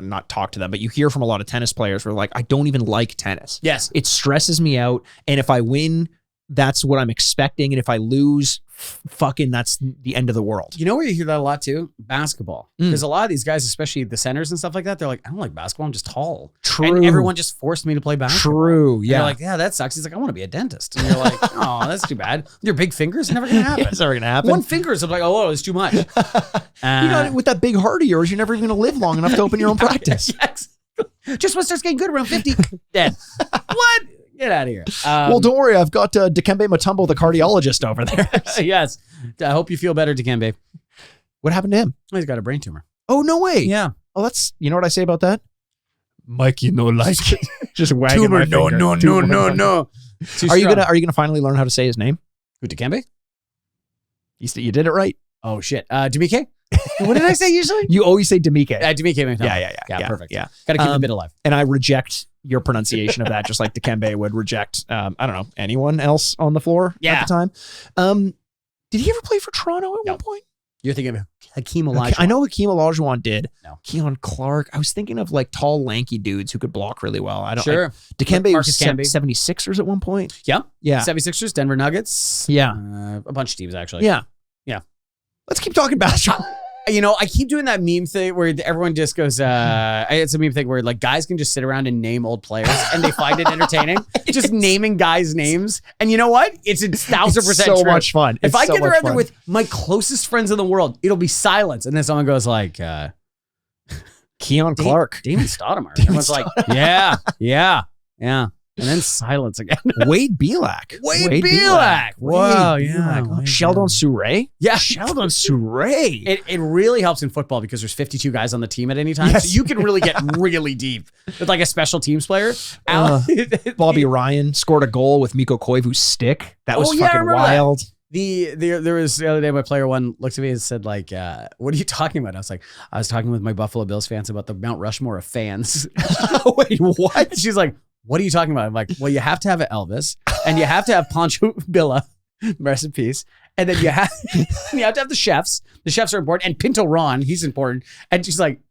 not talk to them, but you hear from a lot of tennis players who are like, I don't even like tennis. Yes. It stresses me out. And if I win, that's what I'm expecting. And if I lose, fucking that's the end of the world. You know where you hear that a lot too? Basketball. Because a lot of these guys, especially the centers and stuff like that, they're like, I don't like basketball, I'm just tall. True. And everyone just forced me to play basketball. True, And yeah. you're like, yeah, that sucks. He's like, I want to be a dentist. And you're like, oh, that's too bad. Your big fingers, never gonna happen. It's never gonna happen. One finger is like, oh, it's too much. With that big heart of yours, you're never even gonna live long enough to open your own practice. Yes. Just when it starts getting good around 50, dead. What? Get out of here. Well, don't worry. I've got Dikembe Mutombo, the cardiologist, over there. Yes. I hope you feel better, Dikembe. What happened to him? He's got a brain tumor. Oh, no way. Yeah. Oh, that's, you know what I say about that? Mike, you know, like just wagging Tumor, my finger. no. Are you gonna finally learn how to say his name? Who, Dikembe? You did it right. Oh shit. Demike? What did I say usually? You always say Demike. Demike. Yeah, perfect. Yeah. Got to keep the bit alive. And I reject your pronunciation of that, just like Dikembe would reject, I don't know, anyone else on the floor at the time. Did he ever play for Toronto at one point? You're thinking of Hakeem Olajuwon. I know Hakeem Olajuwon did. No. Keon Clark. I was thinking of like tall, lanky dudes who could block really well. I don't. Sure. Dikembe was 76ers at one point. Yeah. Yeah. 76ers, Denver Nuggets. Yeah. A bunch of teams actually. Yeah. Yeah. Let's keep talking basketball. I keep doing that meme thing where everyone just goes, it's a meme thing where like guys can just sit around and name old players and they find it entertaining. Just naming guys' names. And you know what? It's 1,000% so true. much fun. If I get around there with my closest friends in the world, it'll be silence. And then someone goes like, Keon Clark. Damon Stoudemire. Everyone's like, yeah. And then silence again. Wade Belak. Wade Belak. Wow, yeah. Sheldon Surrey. Yeah. Sheldon Surrey. It really helps in football because there's 52 guys on the team at any time. Yes. So you can really get really deep with like a special teams player. Bobby Ryan scored a goal with Mikko Koivu's stick. That was fucking wild. There was the other day my player one looked at me and said like, what are you talking about? I was talking with my Buffalo Bills fans about the Mount Rushmore of fans. Wait, what? She's like, what are you talking about? I'm like, well, you have to have an Elvis and you have to have Pancho Villa, rest in peace. And then you have to have the chefs. The chefs are important. And Pinto Ron, he's important. And she's like,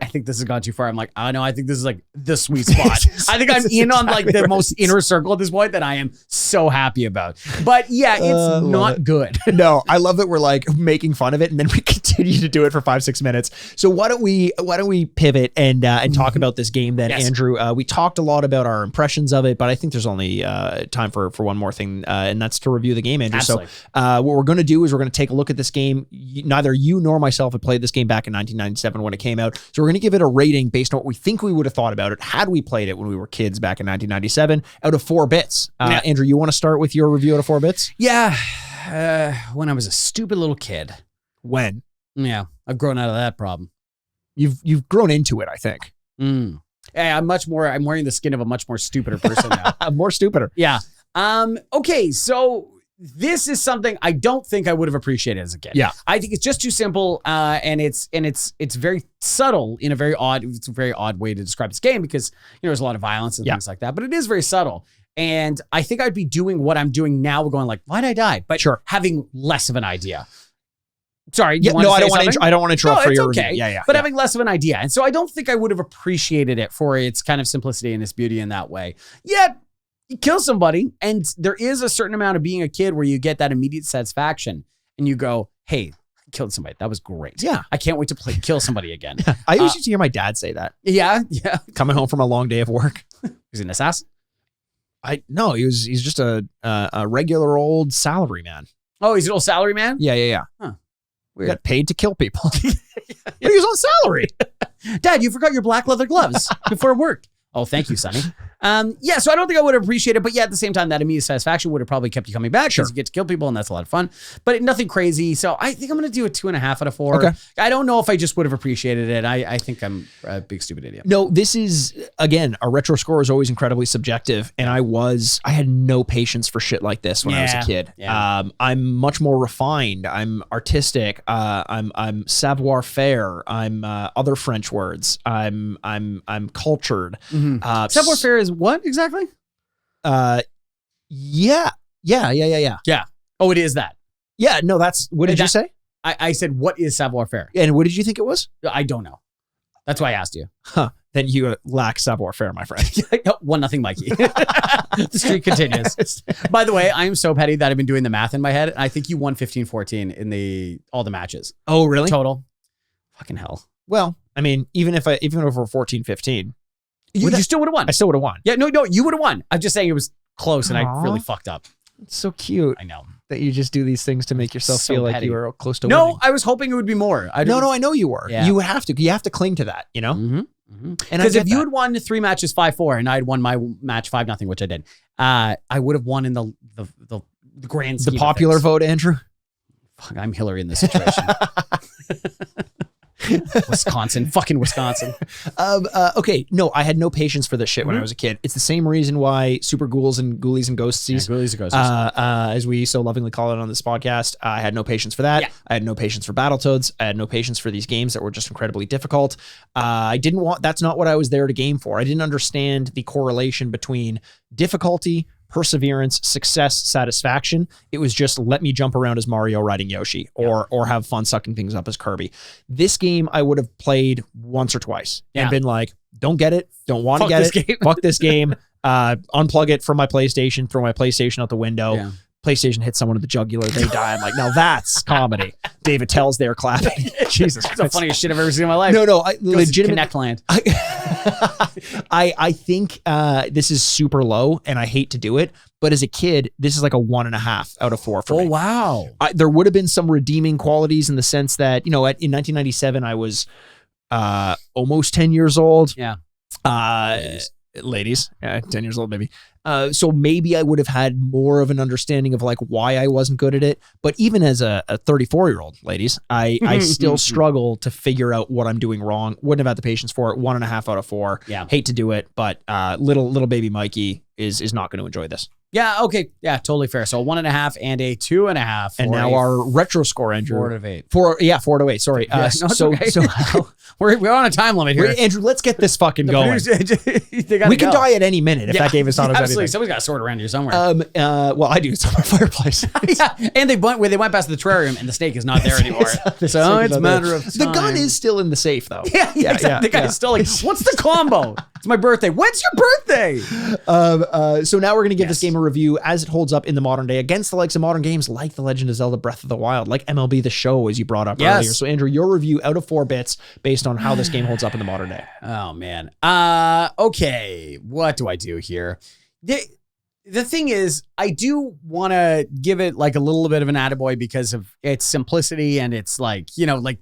I think this has gone too far. I'm like, oh no, I think this is like the sweet spot. I think I'm in on like the most inner circle at this point that I am so happy about. But yeah, it's not good. No, I love that we're like making fun of it and then we continue to do it for 5-6 minutes. So why don't we pivot and talk about this game then, yes. Andrew? We talked a lot about our impressions of it, but I think there's only time for one more thing, and that's to review the game, Andrew. Absolutely. So what we're going to do is we're going to take a look at this game. Neither you nor myself had played this game back in 1997 when it came out. So we're going to give it a rating based on what we think we would have thought about it had we played it when we were kids back in 1997 out of 4 bits. Andrew, you want to start with your review out of 4 bits? Yeah. When I was a stupid little kid. When? Yeah. I've grown out of that problem. You've grown into it, I think. Yeah, I'm wearing the skin of a much more stupider person now. More stupider. Yeah. Okay. So this is something I don't think I would have appreciated as a kid. Yeah. I think it's just too simple, and it's very subtle in a very odd way to describe this game because there's a lot of violence and things like that. But it is very subtle, and I think I'd be doing what I'm doing now, going like, why'd I die? But having less of an idea. Sorry. Yeah, no, I don't want to interrupt for your okay. review. Yeah. But having less of an idea. And so I don't think I would have appreciated it for its kind of simplicity and its beauty in that way. Yet, you kill somebody, and there is a certain amount of being a kid where you get that immediate satisfaction, and you go, hey, I killed somebody. That was great. Yeah. I can't wait to kill somebody again. I always used to hear my dad say that. Yeah. Coming home from a long day of work. He's an assassin? No, he's just a regular old salary man. Oh, he's an old salary man? Yeah. Huh. Weird. Got paid to kill people. But he was on salary. Dad, you forgot your black leather gloves before work. Oh, thank you, Sonny. So I don't think I would have appreciated it, but yeah, at the same time, that immediate satisfaction would have probably kept you coming back because you get to kill people, and that's a lot of fun. But nothing crazy. So I think I'm going to do a 2.5 out of 4. Okay. I don't know if I just would have appreciated it. I think I'm a big stupid idiot. No, this is, again, a retro score is always incredibly subjective, and I had no patience for shit like this when I was a kid. Yeah. I'm much more refined. I'm artistic. I'm savoir faire. I'm other French words. I'm cultured. Mm-hmm. Savoir faire is what exactly? Yeah. Oh, it is that. Yeah, no, that's, what did you say? I said, what is savoir faire? And what did you think it was? I don't know. That's why I asked you. Huh. Then you lack savoir faire, my friend. 1-0 Mikey. The streak continues. By the way, I am so petty that I've been doing the math in my head. I think you won 15-14 in all the matches. Oh, really? Total. Fucking hell. Well, I mean, even if we're 14-15. You still would have won. I still would have won. Yeah, no, you would have won. I'm just saying it was close and I really fucked up. It's so cute. I know. That you just do these things to make yourself feel like you were close to winning. winning. I was hoping it would be more. I know you were. Yeah. You have to cling to that, you know? Mm-hmm. Because if you had won 3 matches 5-4 and I had won my match 5-0, which I did, I would have won in the grand scheme. The popular vote, Andrew? Fuck, I'm Hillary in this situation. Fucking Wisconsin. Okay, no, I had no patience for this shit when I was a kid. It's the same reason why Super Ghouls and Ghoulies and Ghosties, Ghoulies and Ghosties, as we so lovingly call it on this podcast, I had no patience for that. Yeah. I had no patience for Battletoads. I had no patience for these games that were just incredibly difficult. That's not what I was there to game for. I didn't understand the correlation between difficulty, perseverance, success, satisfaction. It was just let me jump around as Mario riding Yoshi or have fun sucking things up as Kirby. This game I would have played once or twice and been like, don't get it, don't want to get it, fuck this game, unplug it from my PlayStation, throw my PlayStation out the window. Yeah. PlayStation hits someone in the jugular, they die. I'm like, now that's comedy. David Tell's there clapping. Jesus, it's the funniest shit I've ever seen in my life. No, legitimate Connect Land. I think this is super low, and I hate to do it, but as a kid, this is like a 1.5 out of 4 for me. Oh wow! There would have been some redeeming qualities in the sense that in 1997 I was almost 10 years old. Yeah. Ladies, 10 years old, maybe. So maybe I would have had more of an understanding of like why I wasn't good at it. But even as a 34-year-old, ladies, I still struggle to figure out what I'm doing wrong. Wouldn't have had the patience for it. 1.5 out of 4. Yeah. Hate to do it, but little baby Mikey is not going to enjoy this. Yeah, okay. Yeah, totally fair. So 1.5 and a 2.5. And now our retro score, Andrew. 4 out of 8. 4 out of 8. Sorry. Yeah, we're on a time limit here. Andrew, let's get this fucking going. We can die at any minute if that game is not as absolutely. Somebody's got a sword around here somewhere. Well, I do. It's on my fireplace. Yeah, and they went past the terrarium and the snake is not there anymore. So it's a matter of time. The gun is still in the safe, though. Yeah, exactly. The guy is still like, what's the combo? It's my birthday. When's your birthday? So now we're going to give this game a review as it holds up in the modern day against the likes of modern games like The Legend of Zelda Breath of the Wild, like MLB The Show, as you brought up earlier. So Andrew, your review out of 4 bits based on how this game holds up in the modern day. Oh, man. Okay. What do I do here? The thing is, I do want to give it like a little bit of an attaboy because of its simplicity and it's like, like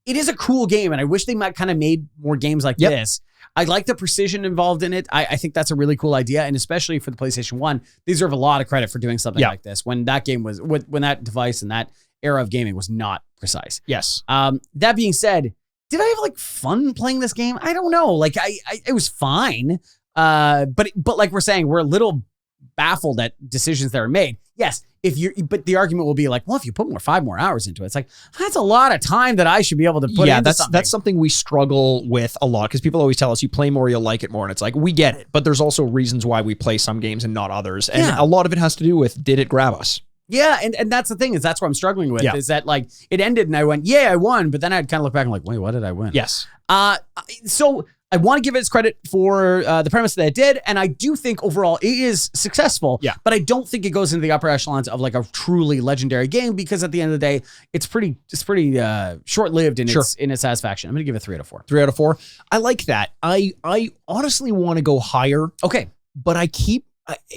it is a cool game. And I wish they might kind of made more games like this. I like the precision involved in it. I think that's a really cool idea. And especially for the PlayStation 1, they deserve a lot of credit for doing something like this when that game was, when that device and that era of gaming was not precise. Yes. That being said, did I have like fun playing this game? I don't know. Like it was fine. But like we're saying, we're a little baffled at decisions that are made. Yes. But the argument will be like, well, if you put 5 more hours into it, it's like, that's a lot of time that I should be able to put into something. That's something we struggle with a lot because people always tell us you play more, you'll like it more. And it's like, we get it. But there's also reasons why we play some games and not others. And a lot of it has to do with, did it grab us? Yeah, and that's the thing is that's what I'm struggling with is that like it ended and I went, yeah, I won, but then I'd kind of look back and like, wait, what did I win? Yes. So I want to give it credit for the premise that it did, and I do think overall it is successful. Yeah. But I don't think it goes into the upper echelons of like a truly legendary game because at the end of the day, it's pretty short-lived in its satisfaction. I'm gonna give it 3 out of 4. 3 out of 4. I like that. I honestly want to go higher. Okay. But I keep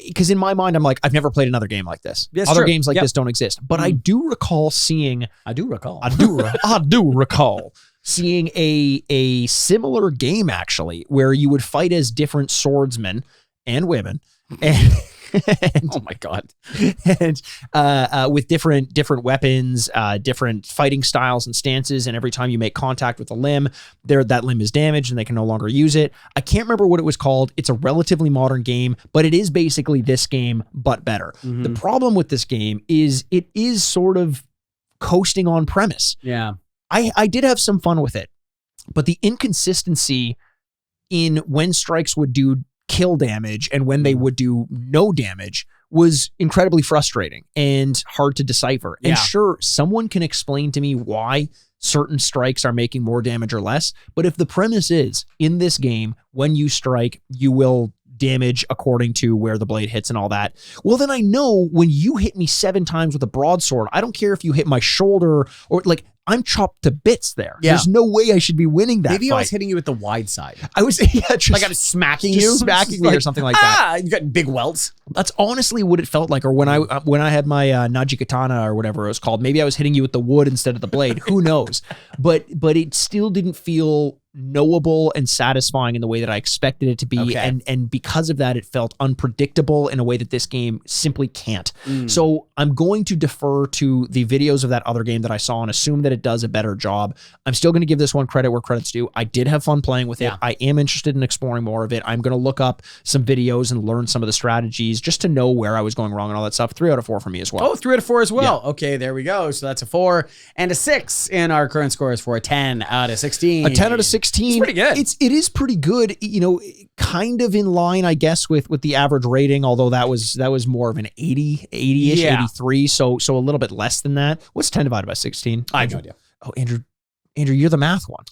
because in my mind, I'm like, I've never played another game like this. That's Other true. games like this don't exist. But I do recall seeing. I do recall seeing a similar game actually, where you would fight as different swordsmen and women, and oh my god, and with different weapons, different fighting styles and stances, and every time you make contact with a limb, that limb is damaged and they can no longer use it. I can't remember what it was called. It's a relatively modern game, but it is basically this game but better. Mm-hmm. The problem with this game is it is sort of coasting on premise. Yeah. I did have some fun with it, but the inconsistency in when strikes would do kill damage and when they would do no damage was incredibly frustrating and hard to decipher. And sure, someone can explain to me why certain strikes are making more damage or less, but if the premise is in this game, when you strike, you will damage according to where the blade hits and all that, well, then I know when you hit me 7 times with a broadsword, I don't care if you hit my shoulder or like I'm chopped to bits there. Yeah. There's no way I should be winning that Maybe fight. I was hitting you with the wide side. I was just like I was smacking you or something like that. You got big welts. That's honestly what it felt like. Or when I had my Naji Katana or whatever it was called, maybe I was hitting you with the wood instead of the blade. Who knows? But it still didn't feel knowable and satisfying in the way that I expected it to be. Okay. And because of that, it felt unpredictable in a way that this game simply can't. So I'm going to defer to the videos of that other game that I saw and assume that it does a better job. I'm still going to give this one credit where credit's due. I did have fun playing with it. I am interested in exploring more of it. I'm going to look up some videos and learn some of the strategies just to know where I was going wrong and all that stuff. 3 out of 4 for me as well. Oh, 3 out of 4 as well. Yeah. Okay, there we go. So that's a 4 and a 6. And our current score is for a 10 out of 16. A 10 out of 16. It's pretty good. It is pretty good. You know, kind of in line, I guess, with the average rating, although that was more of an 80-ish, 83. So a little bit less than that. What's 10 divided by 16? I have no idea. Oh, Andrew, you're the math one.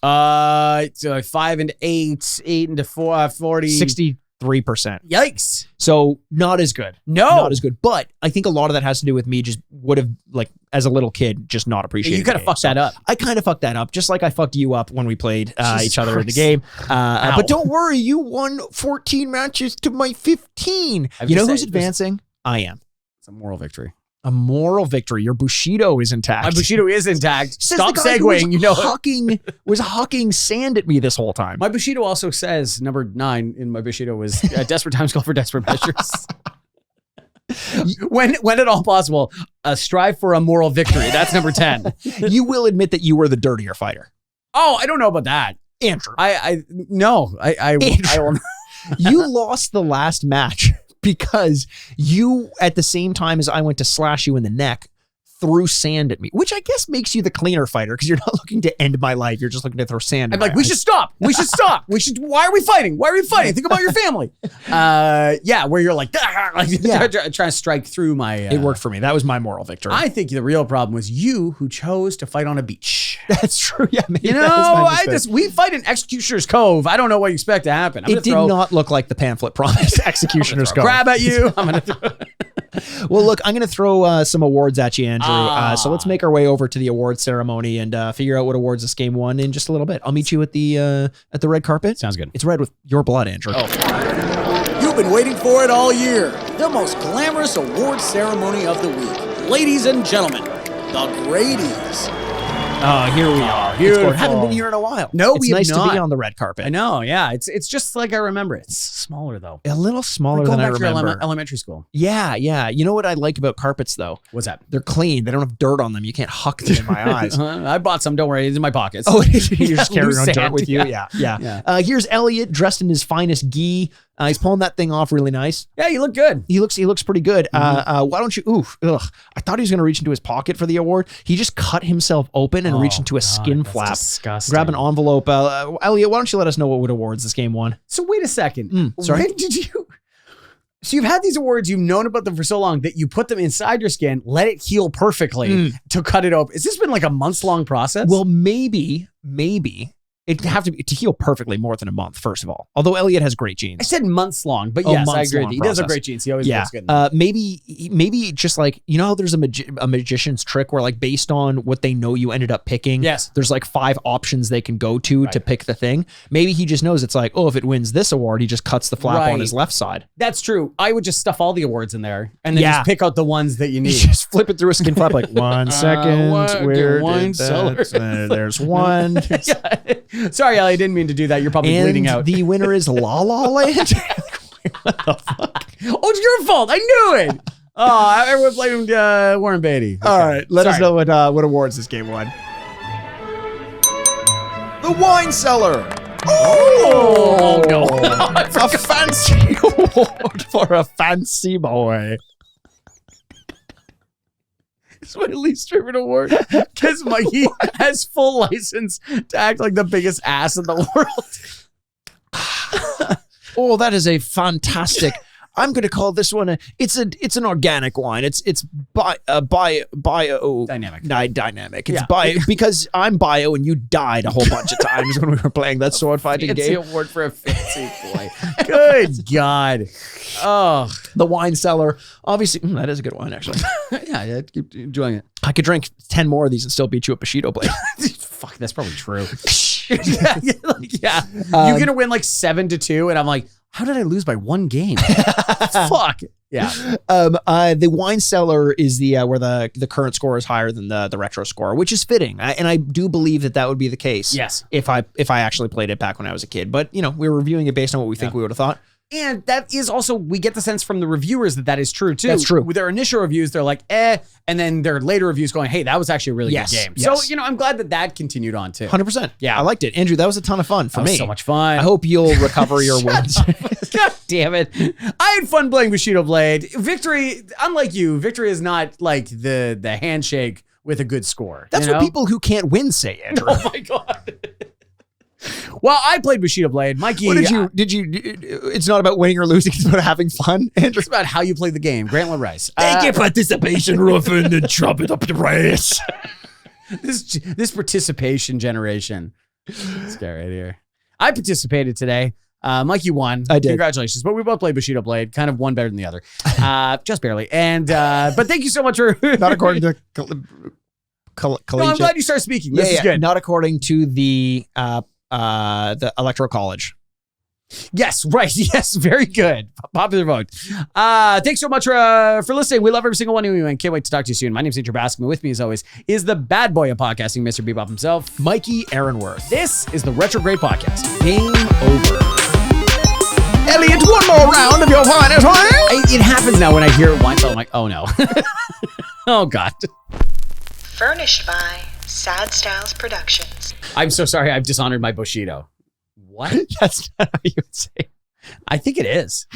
So 5 into 8, 8 into 4, 40. 63%. Yikes. So not as good. No. Not as good. But I think a lot of that has to do with me just would have, like, as a little kid, just not appreciated. You kind of fucked that up. I kind of fucked that up, just like I fucked you up when we played each other in the game. But don't worry, you won 14 matches to my 15. You know who's advancing? I am. It's a moral victory. A moral victory. Your Bushido is intact. My Bushido is intact. Stop segueing. You know, was hucking sand at me this whole time. My Bushido also says number 9 in my Bushido was desperate times call for desperate measures. when at all possible, strive for a moral victory. That's number 10. You will admit that you were the dirtier fighter. Oh, I don't know about that, Andrew. I will. You lost the last match because you, at the same time as I went to slash you in the neck, threw sand at me, which I guess makes you the cleaner fighter because you're not looking to end my life. You're just looking to throw sand. I'm like, we should stop. We should stop. Why are we fighting? Why are we fighting? Think about your family. Where you're like trying to strike through my. It worked for me. That was my moral victory. I think the real problem was you who chose to fight on a beach. That's true. Yeah, maybe we fight in Executioner's Cove. I don't know what you expect to happen. It did not look like the pamphlet promised. Executioner's Cove. Grab at you. I'm gonna throw. Well, look, I'm going to throw some awards at you, Andrew. So let's make our way over to the award ceremony and figure out what awards this game won in just a little bit. I'll meet you at the red carpet. Sounds good. It's red with your blood, Andrew. Oh. You've been waiting for it all year. The most glamorous award ceremony of the week. Ladies and gentlemen, the Grady's. Oh, here we are. Beautiful. Haven't been here in a while. No, it's nice to be on the red carpet. I know, yeah. It's just like I remember it. It's smaller though. A little smaller than I remember. Your elementary school. Yeah. You know what I like about carpets though? What's that? They're clean. They don't have dirt on them. You can't huck them in my eyes. I bought some. Don't worry, it's in my pockets. Oh, you're just carrying on dirt with you. Yeah. Here's Elliot dressed in his finest gi. He's pulling that thing off really nice. Yeah, you look good. He looks pretty good. Why don't you? I thought he was going to reach into his pocket for the award. He just cut himself open and reached into a skin flap. Disgusting. Grab an envelope. Elliot, why don't you let us know what awards this game won? So wait a second. Sorry. Did you? So you've had these awards, you've known about them for so long that you put them inside your skin, let it heal perfectly to cut it open. Has this been like a months-long process? Well, maybe it'd have to heal perfectly more than a month, first of all. Although Elliot has great genes. I said months long, but yes, I agree with you. He does have great genes. He always looks good. Maybe just like, you know how there's a magician's trick where like based on what they know you ended up picking, there's like 5 options they can go to pick the thing. Maybe he just knows it's like, oh, if it wins this award, he just cuts the flap on his left side. That's true. I would just stuff all the awards in there and then just pick out the ones that you need. Just flip it through a skin flap like 1 second. Where wine cellar? There's one. Sorry, Ellie, I didn't mean to do that. You're probably bleeding out. The winner is La La Land. What the fuck? Oh, it's your fault. I knew it. Oh, everyone blamed Warren Beatty. Okay. All right, let us know what awards this game won. The Wine Cellar. Oh no! A fancy award for a fancy boy. It's my least favorite award because Mikey has full license to act like the biggest ass in the world. Oh, that is a fantastic. I'm going to call this one it's an organic wine. It's bio dynamic. Dynamic. It's bio because I'm bio and you died a whole bunch of times when we were playing that sword fighting fancy game. Award for a fancy boy. Good God. Oh, the Wine Cellar. Obviously, that is a good wine actually. Yeah, keep enjoying it. I could drink 10 more of these and still beat you at Bushido Blade. Fuck, that's probably true. You're gonna win like 7-2, and I'm like, how did I lose by 1 game? Fuck. Yeah. The Wine Cellar is the where the current score is higher than the retro score, which is fitting, and I do believe that would be the case. Yes. If I actually played it back when I was a kid, but you know, we're reviewing it based on what we think we would have thought. And that is also, we get the sense from the reviewers that is true too. That's true. With their initial reviews, they're like, and then their later reviews going, hey, that was actually a really good game. Yes. So, you know, I'm glad that continued on too. 100%. Yeah. I liked it. Andrew, that was a ton of fun for me. So much fun. I hope you'll recover your wins. God damn it. I had fun playing Bushido Blade. Victory, unlike you, victory is not like the handshake with a good score. That's what people who can't win say, Andrew. Oh my God. Well, I played Bushido Blade. Mikey, what did you? It's not about winning or losing. It's about having fun. Andrew. It's about how you play the game. Grant LaRice. Thank you, participation, Ruffin, and trumpet up the race. This participation generation. This guy right here. I participated today. Mikey won. I did. Congratulations. But we both played Bushido Blade. Kind of one better than the other. Just barely. And but thank you so much for not according to collegiate. No, I'm glad you started speaking. This is good. Not according to the Electoral College. Yes, right. Yes, very good. Popular vote. Thanks so much for listening. We love every single one of you and can't wait to talk to you soon. My name's Andrew Baskin. With me, as always, is the bad boy of podcasting, Mr. Bebop himself, Mikey Aaronworth. This is the Retrograde Podcast. Game over. Elliot, one more round of your finest wine. It happens now when I hear wine. So I'm like, oh no. Oh God. Furnished by Sad Styles Productions. I'm so sorry. I've dishonored my Bushido. What? That's not how you would say it. I think it is.